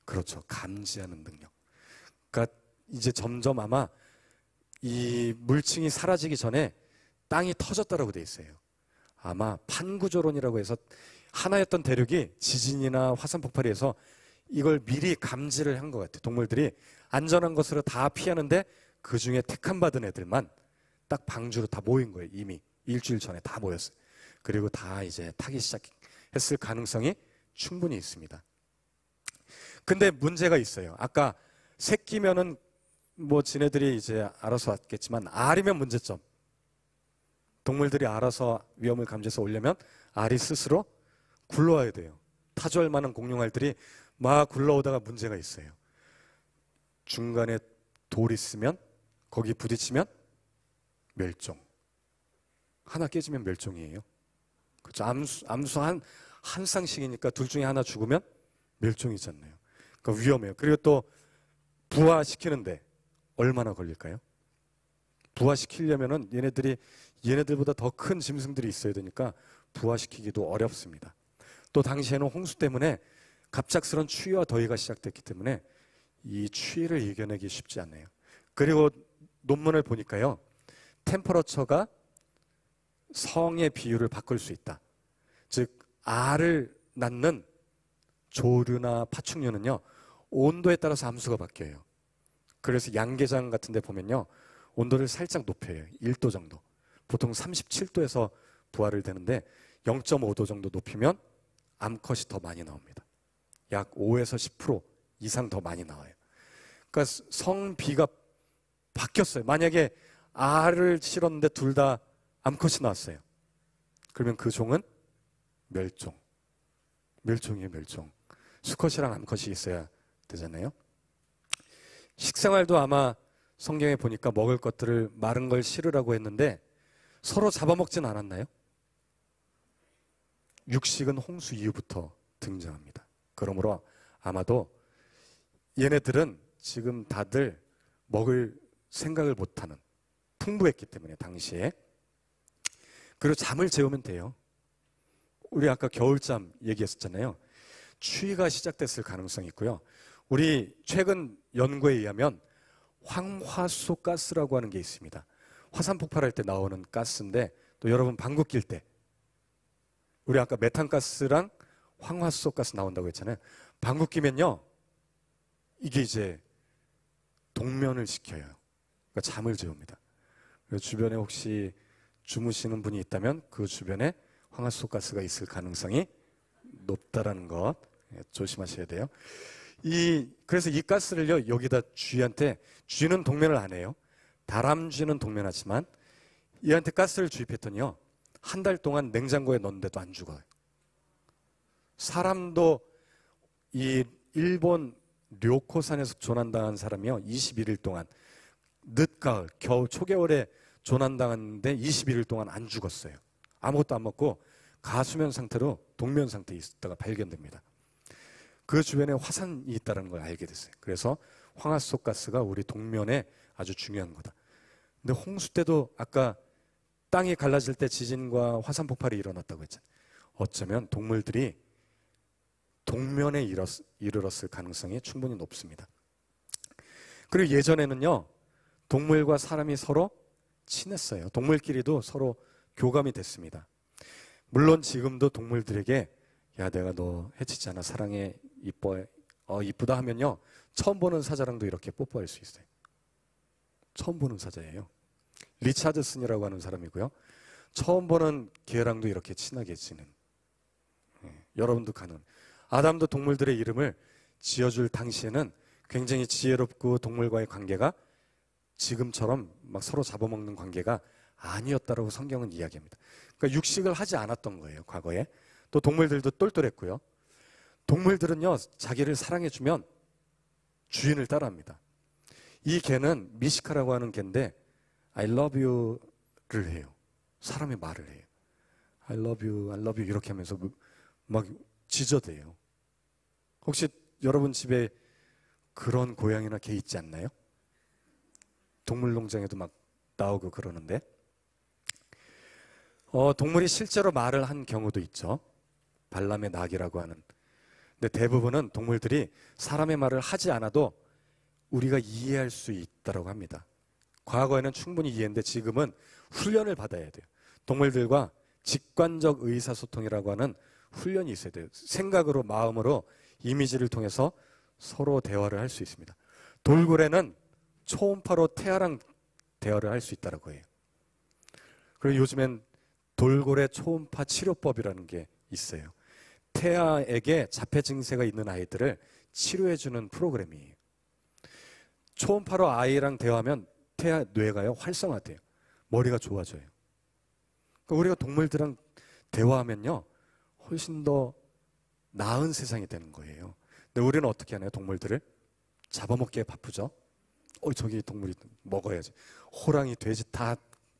그렇죠, 감지하는 능력. 그러니까 이제 점점 아마 이 물층이 사라지기 전에 땅이 터졌다라고 돼 있어요. 아마 판구조론이라고 해서 하나였던 대륙이 지진이나 화산 폭발이 해서 이걸 미리 감지를 한 것 같아요. 동물들이 안전한 것으로 다 피하는데 그 중에 택함 받은 애들만 딱 방주로 다 모인 거예요. 이미 일주일 전에 다 모였어요. 그리고 다 이제 타기 시작했을 가능성이 충분히 있습니다. 근데 문제가 있어요. 아까 새끼면은 뭐 지네들이 이제 알아서 왔겠지만 알이면 문제점. 동물들이 알아서 위험을 감지해서 오려면 알이 스스로 굴러와야 돼요. 타조할 만한 공룡알들이 막 굴러오다가 문제가 있어요. 중간에 돌 있으면 거기 부딪히면 멸종. 하나 깨지면 멸종이에요. 그렇죠. 암수 한 쌍씩이니까 둘 중에 하나 죽으면 멸종이잖아요. 그러니까 위험해요. 그리고 또 부화시키는데 얼마나 걸릴까요? 부화시키려면은 얘네들보다 더 큰 짐승들이 있어야 되니까 부화시키기도 어렵습니다. 또 당시에는 홍수 때문에 갑작스런 추위와 더위가 시작됐기 때문에 이 추위를 이겨내기 쉽지 않아요. 그리고 논문을 보니까요, 템퍼러처가 성의 비율을 바꿀 수 있다. 즉 알을 낳는 조류나 파충류는요, 온도에 따라서 함수가 바뀌어요. 그래서 양계장 같은 데 보면요, 온도를 살짝 높여요. 1도 정도. 보통 37도에서 부화를 되는데 0.5도 정도 높이면 암컷이 더 많이 나옵니다. 약 5에서 10% 이상 더 많이 나와요. 그러니까 성비가 바뀌었어요. 만약에 알을 실었는데 둘 다 암컷이 나왔어요. 그러면 그 종은 멸종. 멸종이에요, 멸종. 수컷이랑 암컷이 있어야 되잖아요. 식생활도 아마 성경에 보니까 먹을 것들을 마른 걸 싫으라고 했는데 서로 잡아먹진 않았나요? 육식은 홍수 이후부터 등장합니다. 그러므로 아마도 얘네들은 지금 다들 먹을 생각을 못하는, 풍부했기 때문에 당시에. 그리고 잠을 재우면 돼요. 우리 아까 겨울잠 얘기했었잖아요. 추위가 시작됐을 가능성이 있고요. 우리 최근 연구에 의하면 황화수 가스라고 하는 게 있습니다. 화산 폭발할 때 나오는 가스인데, 또 여러분 방구 낄 때 우리 아까 메탄가스랑 황화수 가스 나온다고 했잖아요. 방구 끼면요, 이게 이제 동면을 시켜요. 그러니까 잠을 재웁니다. 주변에 혹시 주무시는 분이 있다면 그 주변에 황화수소가스가 있을 가능성이 높다라는 것 조심하셔야 돼요. 그래서 이 가스를요, 여기다 쥐한테, 쥐는 동면을 안 해요. 다람쥐는 동면하지만 얘한테 가스를 주입했더니요, 한 달 동안 냉장고에 넣었는데도 안 죽어요. 사람도 이 일본 료코산에서 조난당한 사람이요, 21일 동안, 늦가을, 겨울, 초겨울에 조난당했는데 21일 동안 안 죽었어요. 아무것도 안 먹고 가수면 상태로 동면 상태에 있다가 발견됩니다. 그 주변에 화산이 있다는 걸 알게 됐어요. 그래서 황화수소가스가 우리 동면에 아주 중요한 거다. 근데 홍수 때도 아까 땅이 갈라질 때 지진과 화산 폭발이 일어났다고 했잖아요. 어쩌면 동물들이 동면에 이르렀을 가능성이 충분히 높습니다. 그리고 예전에는요, 동물과 사람이 서로 친했어요. 동물끼리도 서로 교감이 됐습니다. 물론 지금도 동물들에게 야, 내가 너 해치지 않아, 사랑해, 이뻐, 이쁘다 하면요, 처음 보는 사자랑도 이렇게 뽀뽀할 수 있어요. 처음 보는 사자예요. 리차드슨이라고 하는 사람이고요, 처음 보는 개랑도 이렇게 친하게 지는, 여러분도 가능. 아담도 동물들의 이름을 지어줄 당시에는 굉장히 지혜롭고 동물과의 관계가 지금처럼 막 서로 잡아먹는 관계가 아니었다라고 성경은 이야기합니다. 그러니까 육식을 하지 않았던 거예요, 과거에. 또 동물들도 똘똘했고요. 동물들은요, 자기를 사랑해주면 주인을 따라합니다. 이 개는 미시카라고 하는 개인데 I love you를 해요. 사람이 말을 해요. I love you 이렇게 하면서 막 지저대요. 혹시 여러분 집에 그런 고양이나 개 있지 않나요? 동물농장에도 막 나오고 그러는데, 동물이 실제로 말을 한 경우도 있죠. 발람의 낙이라고 하는. 근데 대부분은 동물들이 사람의 말을 하지 않아도 우리가 이해할 수 있다고 합니다. 과거에는 충분히 이해했는데 지금은 훈련을 받아야 돼요. 동물들과 직관적 의사소통이라고 하는 훈련이 있어야 돼요. 생각으로, 마음으로, 이미지를 통해서 서로 대화를 할 수 있습니다. 돌고래는 초음파로 태아랑 대화를 할 수 있다고 해요. 그리고 요즘엔 돌고래 초음파 치료법이라는 게 있어요. 태아에게 자폐 증세가 있는 아이들을 치료해주는 프로그램이에요. 초음파로 아이랑 대화하면 태아 뇌가요, 활성화돼요. 머리가 좋아져요. 그러니까 우리가 동물들랑 대화하면요, 훨씬 더 나은 세상이 되는 거예요. 근데 우리는 어떻게 하나요? 동물들을 잡아먹기에 바쁘죠. 저기 동물이 먹어야지. 호랑이, 돼지 다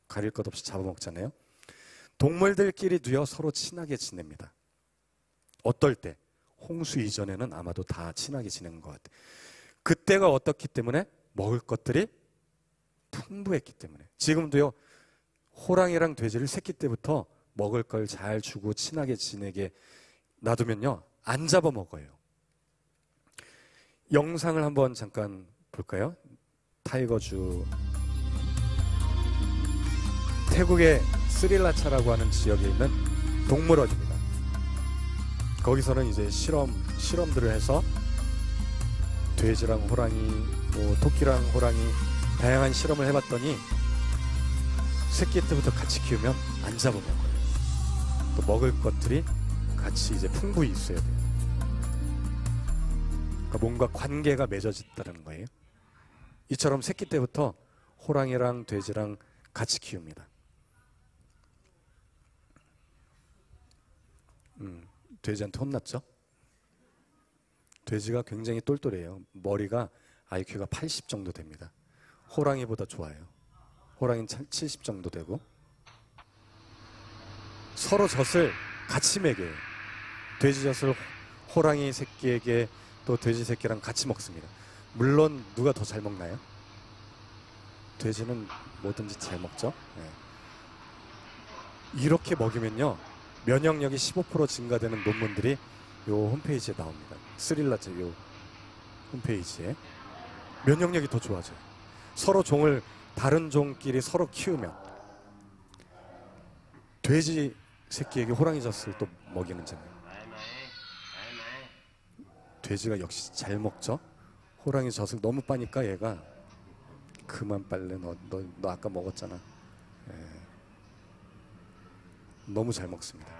가릴 것 없이 잡아먹잖아요. 동물들끼리도요, 서로 친하게 지냅니다. 어떨 때? 홍수 이전에는 아마도 다 친하게 지내는 것 같아요. 그때가 어떻기 때문에? 먹을 것들이 풍부했기 때문에. 지금도요, 호랑이랑 돼지를 새끼 때부터 먹을 걸 잘 주고 친하게 지내게 놔두면요, 안 잡아먹어요. 영상을 한번 잠깐 볼까요? 타이거주. 태국의 스릴라차라고 하는 지역에 있는 동물원입니다. 거기서는 이제 실험들을 해서 돼지랑 호랑이, 토끼랑 호랑이 다양한 실험을 해봤더니 새끼 때부터 같이 키우면 안 잡아먹어요. 또 먹을 것들이 같이 이제 풍부히 있어야 돼요. 그러니까 뭔가 관계가 맺어졌다는 거예요. 이처럼 새끼 때부터 호랑이랑 돼지랑 같이 키웁니다. 돼지한테 혼났죠? 돼지가 굉장히 똘똘해요. 머리가 IQ가 80 정도 됩니다. 호랑이보다 좋아요. 호랑이는 70 정도 되고. 서로 젖을 같이 먹여요. 돼지 젖을 호랑이 새끼에게 또 돼지 새끼랑 같이 먹습니다. 물론 누가 더 잘 먹나요? 돼지는 뭐든지 잘 먹죠. 네. 이렇게 먹이면요 면역력이 15% 증가되는 논문들이 요 홈페이지에 나옵니다. 스릴라즈 요 홈페이지에. 면역력이 더 좋아져요. 서로 종을 다른 종끼리 서로 키우면. 돼지 새끼에게 호랑이 젖을 또 먹이는 장면. 돼지가 역시 잘 먹죠. 호랑이 젖을 너무 빠니까 얘가 그만 빨래, 너 아까 먹었잖아. 예. 너무 잘 먹습니다.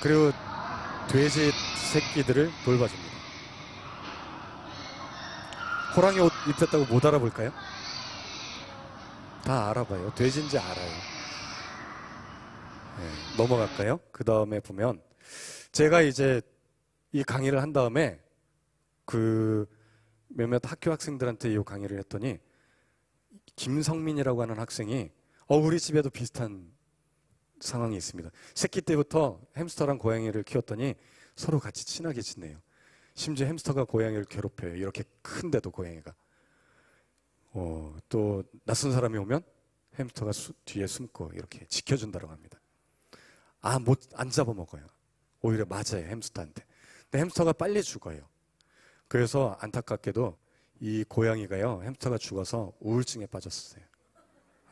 그리고 돼지 새끼들을 돌봐줍니다. 호랑이 옷 입혔다고 못 알아볼까요? 다 알아봐요. 돼지인지 알아요. 예, 넘어갈까요? 그 다음에 보면 제가 이제 이 강의를 한 다음에 그 몇몇 학교 학생들한테 이 강의를 했더니 김성민이라고 하는 학생이 우리 집에도 비슷한 상황이 있습니다. 새끼 때부터 햄스터랑 고양이를 키웠더니 서로 같이 친하게 지내요. 심지어 햄스터가 고양이를 괴롭혀요. 이렇게 큰데도 고양이가. 또 낯선 사람이 오면 햄스터가 뒤에 숨고 이렇게 지켜준다고 합니다. 안 잡아먹어요. 오히려 맞아요, 햄스터한테. 근데 햄스터가 빨리 죽어요. 그래서 안타깝게도 이 고양이가요, 햄스터가 죽어서 우울증에 빠졌어요.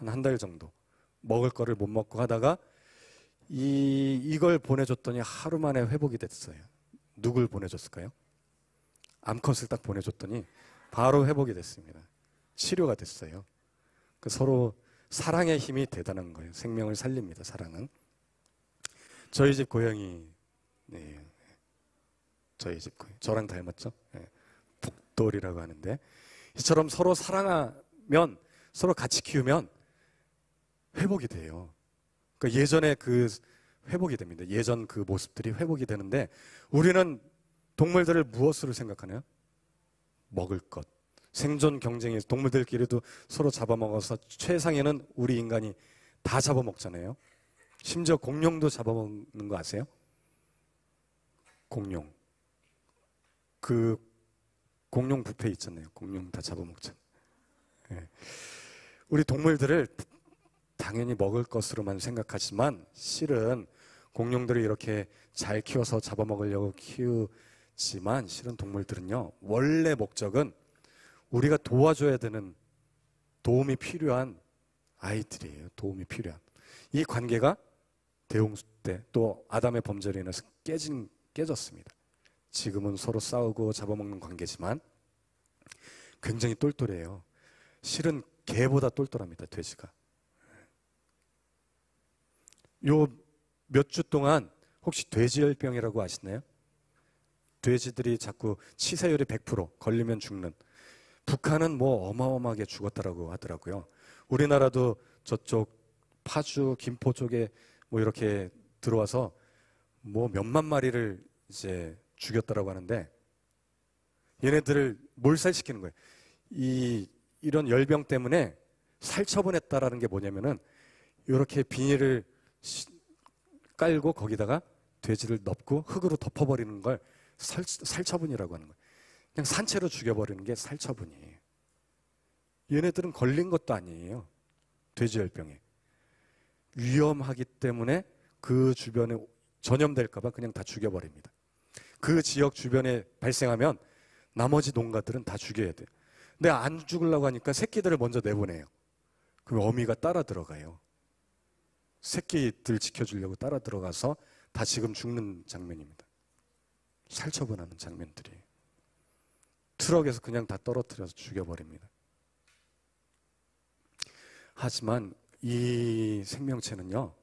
한 달 정도. 먹을 거를 못 먹고 하다가 이걸 보내줬더니 하루 만에 회복이 됐어요. 누굴 보내줬을까요? 암컷을 딱 보내줬더니 바로 회복이 됐습니다. 치료가 됐어요. 서로 사랑의 힘이 대단한 거예요. 생명을 살립니다, 사랑은. 저희 집 고양이, 네. 저희 집 고양이. 저랑 닮았죠? 네. 북돌이라고 하는데. 이처럼 서로 사랑하면, 서로 같이 키우면 회복이 돼요. 그러니까 예전에 그 회복이 됩니다. 예전 그 모습들이 회복이 되는데 우리는 동물들을 무엇으로 생각하나요? 먹을 것. 생존 경쟁에 동물들끼리도 서로 잡아먹어서 최상에는 우리 인간이 다 잡아먹잖아요. 심지어 공룡도 잡아먹는 거 아세요? 공룡. 그 공룡 뷔페 있잖아요. 공룡 다 잡아먹잖아요. 네. 우리 동물들을 당연히 먹을 것으로만 생각하지만 실은 공룡들을 이렇게 잘 키워서 잡아먹으려고 키우지만 실은 동물들은요, 원래 목적은 우리가 도와줘야 되는, 도움이 필요한 아이들이에요. 도움이 필요한. 이 관계가 대홍수 때 또 아담의 범죄로 인해서 깨졌습니다. 지금은 서로 싸우고 잡아먹는 관계지만 굉장히 똘똘해요. 실은 개보다 똘똘합니다, 돼지가. 요 몇 주 동안 혹시 돼지열병이라고 아시나요? 돼지들이 자꾸 치사율이 100% 걸리면 죽는. 북한은 뭐 어마어마하게 죽었다라고 하더라고요. 우리나라도 저쪽 파주, 김포 쪽에 뭐 이렇게 들어와서 뭐 몇만 마리를 이제 죽였다라고 하는데 얘네들을 몰살시키는 거예요. 이런 열병 때문에 살처분했다라는 게 뭐냐면은 이렇게 비닐을 깔고 거기다가 돼지를 넣고 흙으로 덮어버리는 걸 살처분이라고 하는 거예요. 그냥 산채로 죽여버리는 게 살처분이에요. 얘네들은 걸린 것도 아니에요. 돼지열병에. 위험하기 때문에 그 주변에 전염될까봐 그냥 다 죽여버립니다. 그 지역 주변에 발생하면 나머지 농가들은 다 죽여야 돼요. 근데 안 죽으려고 하니까 새끼들을 먼저 내보내요. 그럼 어미가 따라 들어가요. 새끼들 지켜주려고 따라 들어가서 다 지금 죽는 장면입니다. 살처분하는 장면들이에요. 트럭에서 그냥 다 떨어뜨려서 죽여버립니다. 하지만 이 생명체는요,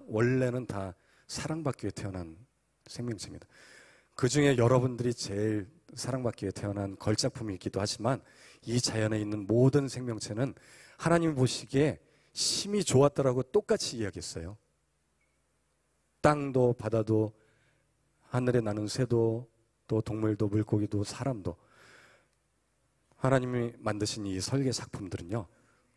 원래는 다 사랑받기 위해 태어난 생명체입니다. 그 중에 여러분들이 제일 사랑받기 위해 태어난 걸작품이기도 하지만 이 자연에 있는 모든 생명체는 하나님이 보시기에 심이 좋았다라고 똑같이 이야기했어요. 땅도 바다도 하늘에 나는 새도 또 동물도 물고기도 사람도 하나님이 만드신 이 설계 작품들은요,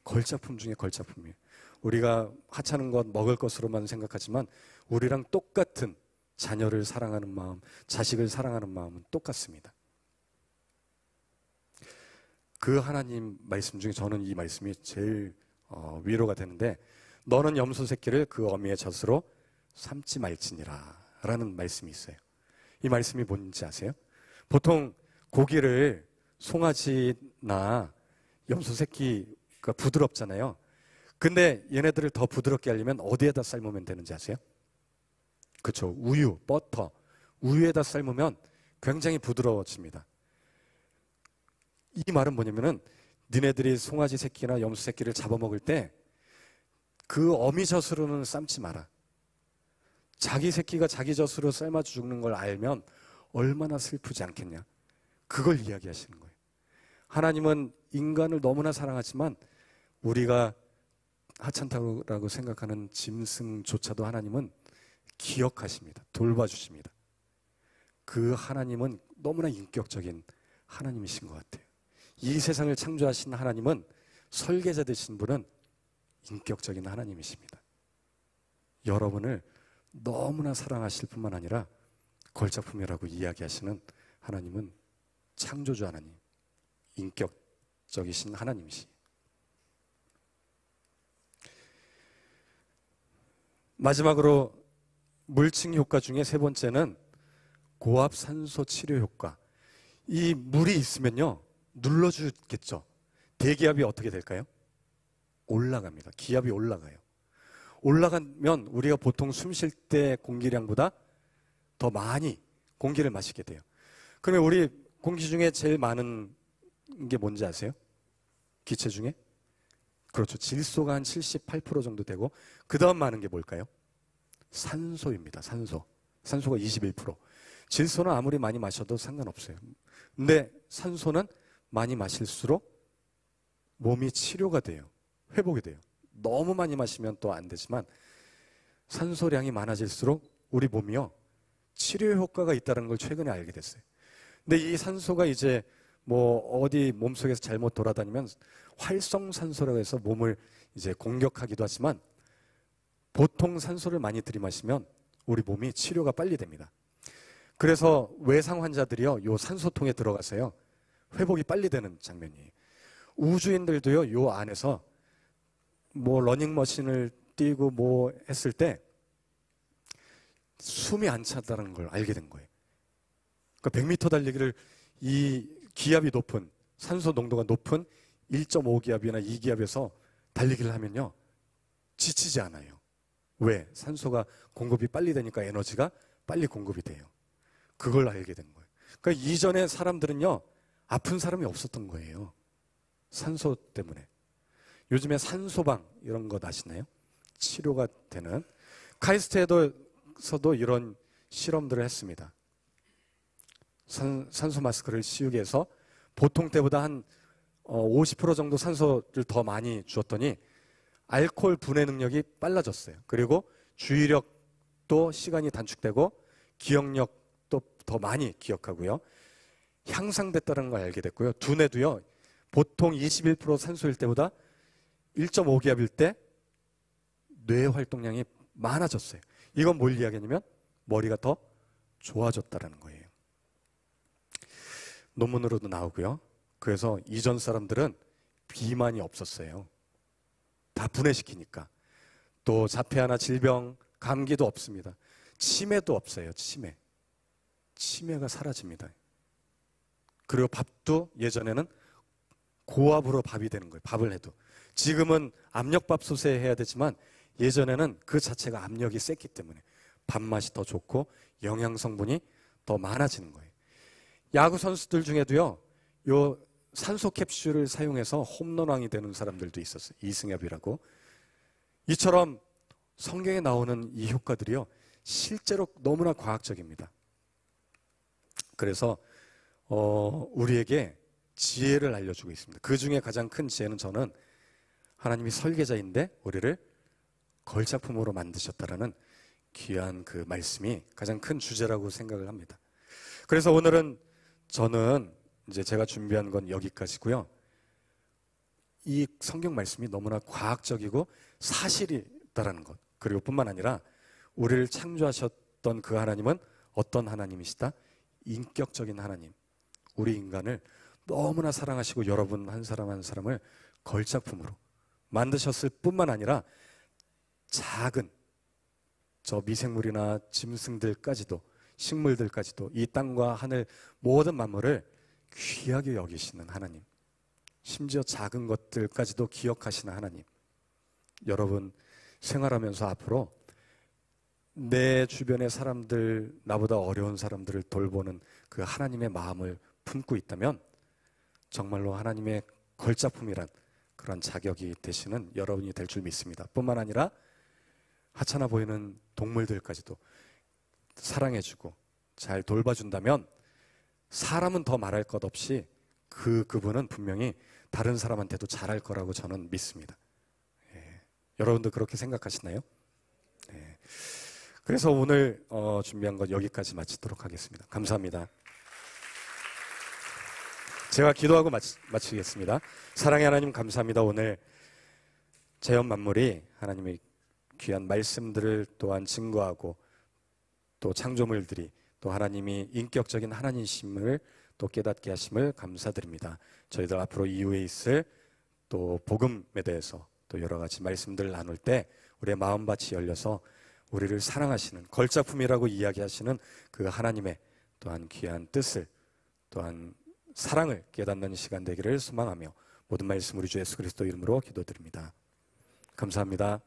걸작품 중에 걸작품이에요. 우리가 하찮은 것, 먹을 것으로만 생각하지만 우리랑 똑같은 자녀를 사랑하는 마음, 자식을 사랑하는 마음은 똑같습니다. 그 하나님 말씀 중에 저는 이 말씀이 제일 위로가 되는데, 너는 염소 새끼를 그 어미의 젖으로 삼지 말지니라 라는 말씀이 있어요. 이 말씀이 뭔지 아세요? 보통 고기를 송아지나 염소 새끼가 부드럽잖아요. 근데 얘네들을 더 부드럽게 하려면 어디에다 삶으면 되는지 아세요? 그렇죠. 우유, 버터, 우유에다 삶으면 굉장히 부드러워집니다. 이 말은 뭐냐면은 니네들이 송아지 새끼나 염소 새끼를 잡아먹을 때 그 어미 젖으로는 삶지 마라. 자기 새끼가 자기 젖으로 삶아 죽는 걸 알면 얼마나 슬프지 않겠냐. 그걸 이야기하시는 거예요. 하나님은 인간을 너무나 사랑하지만 우리가 하찮다고 생각하는 짐승조차도 하나님은 기억하십니다. 돌봐주십니다. 그 하나님은 너무나 인격적인 하나님이신 것 같아요. 이 세상을 창조하신 하나님은, 설계자 되신 분은 인격적인 하나님이십니다. 여러분을 너무나 사랑하실 뿐만 아니라 걸작품이라고 이야기하시는 하나님은 창조주 하나님, 인격적이신 하나님이시에요. 마지막으로 물층 효과 중에 세 번째는 고압 산소 치료 효과. 이 물이 있으면요, 눌러주겠죠. 대기압이 어떻게 될까요? 올라갑니다. 기압이 올라가요. 올라가면 우리가 보통 숨 쉴 때 공기량보다 더 많이 공기를 마시게 돼요. 그러면 우리 공기 중에 제일 많은 게 뭔지 아세요? 기체 중에? 그렇죠. 질소가 한 78% 정도 되고, 그 다음 많은 게 뭘까요? 산소입니다. 산소. 산소가 21%. 질소는 아무리 많이 마셔도 상관없어요. 근데 산소는 많이 마실수록 몸이 치료가 돼요. 회복이 돼요. 너무 많이 마시면 또 안 되지만 산소량이 많아질수록 우리 몸이요, 치료 효과가 있다는 걸 최근에 알게 됐어요. 근데 이 산소가 이제 뭐 어디 몸속에서 잘못 돌아다니면 활성산소라고 해서 몸을 이제 공격하기도 하지만, 보통 산소를 많이 들이마시면 우리 몸이 치료가 빨리 됩니다. 그래서 외상 환자들이요, 요 산소통에 들어가서요 회복이 빨리 되는 장면이에요. 우주인들도요, 요 안에서 뭐 러닝머신을 뛰고 뭐 했을 때 숨이 안 차다는 걸 알게 된 거예요. 그러니까 100m 달리기를 이 기압이 높은, 산소 농도가 높은 1.5기압이나 2기압에서 달리기를 하면요, 지치지 않아요. 왜? 산소가 공급이 빨리 되니까 에너지가 빨리 공급이 돼요. 그걸 알게 된 거예요. 그러니까 이전에 사람들은요, 아픈 사람이 없었던 거예요. 산소 때문에. 요즘에 산소방 이런 거 아시나요? 치료가 되는. 카이스트에서도 이런 실험들을 했습니다. 산소 마스크를 씌우게 해서 보통 때보다 한 50% 정도 산소를 더 많이 주었더니 알코올 분해 능력이 빨라졌어요. 그리고 주의력도 시간이 단축되고 기억력도 더 많이 기억하고요, 향상됐다는 걸 알게 됐고요. 두뇌도요, 보통 21% 산소일 때보다 1.5기압일 때 뇌 활동량이 많아졌어요. 이건 뭘 이야기하냐면 머리가 더 좋아졌다는 거예요. 논문으로도 나오고요. 그래서 이전 사람들은 비만이 없었어요. 다 분해시키니까. 또 자폐아나 질병, 감기도 없습니다. 치매도 없어요. 치매가 사라집니다. 그리고 밥도 예전에는 고압으로 밥이 되는 거예요. 밥을 해도. 지금은 압력밥솥에 해야 되지만 예전에는 그 자체가 압력이 셌기 때문에 밥맛이 더 좋고 영양 성분이 더 많아지는 거예요. 야구 선수들 중에도요, 요 산소 캡슐을 사용해서 홈런왕이 되는 사람들도 있었어요. 이승엽이라고. 이처럼 성경에 나오는 이 효과들이요, 실제로 너무나 과학적입니다. 그래서 우리에게 지혜를 알려주고 있습니다. 그 중에 가장 큰 지혜는 저는 하나님이 설계자인데 우리를 걸작품으로 만드셨다라는 귀한 그 말씀이 가장 큰 주제라고 생각을 합니다. 그래서 오늘은 저는 이제 제가 준비한 건 여기까지고요. 이 성경 말씀이 너무나 과학적이고 사실이다라는 것, 그리고 뿐만 아니라 우리를 창조하셨던 그 하나님은 어떤 하나님이시다? 인격적인 하나님. 우리 인간을 너무나 사랑하시고 여러분 한 사람 한 사람을 걸작품으로 만드셨을 뿐만 아니라 작은 저 미생물이나 짐승들까지도, 식물들까지도, 이 땅과 하늘 모든 만물을 귀하게 여기시는 하나님, 심지어 작은 것들까지도 기억하시는 하나님. 여러분 생활하면서 앞으로 내 주변의 사람들, 나보다 어려운 사람들을 돌보는 그 하나님의 마음을 품고 있다면 정말로 하나님의 걸작품이란 그런 자격이 되시는 여러분이 될 줄 믿습니다. 뿐만 아니라 하찮아 보이는 동물들까지도 사랑해주고 잘 돌봐준다면 사람은 더 말할 것 없이 그분은 분명히 다른 사람한테도 잘할 거라고 저는 믿습니다. 예. 여러분도 그렇게 생각하시나요? 예. 그래서 오늘 준비한 것 여기까지 마치도록 하겠습니다. 감사합니다. 제가 기도하고 마치겠습니다. 사랑의 하나님 감사합니다. 오늘 자연 만물이 하나님의 귀한 말씀들을 또한 증거하고 또 창조물들이 또 하나님이 인격적인 하나님이심을 또 깨닫게 하심을 감사드립니다. 저희들 앞으로 이후에 있을 또 복음에 대해서 또 여러 가지 말씀들을 나눌 때 우리의 마음밭이 열려서 우리를 사랑하시는 걸작품이라고 이야기하시는 그 하나님의 또한 귀한 뜻을 또한 사랑을 깨닫는 시간 되기를 소망하며 모든 말씀 우리 주 예수 그리스도 이름으로 기도드립니다. 감사합니다.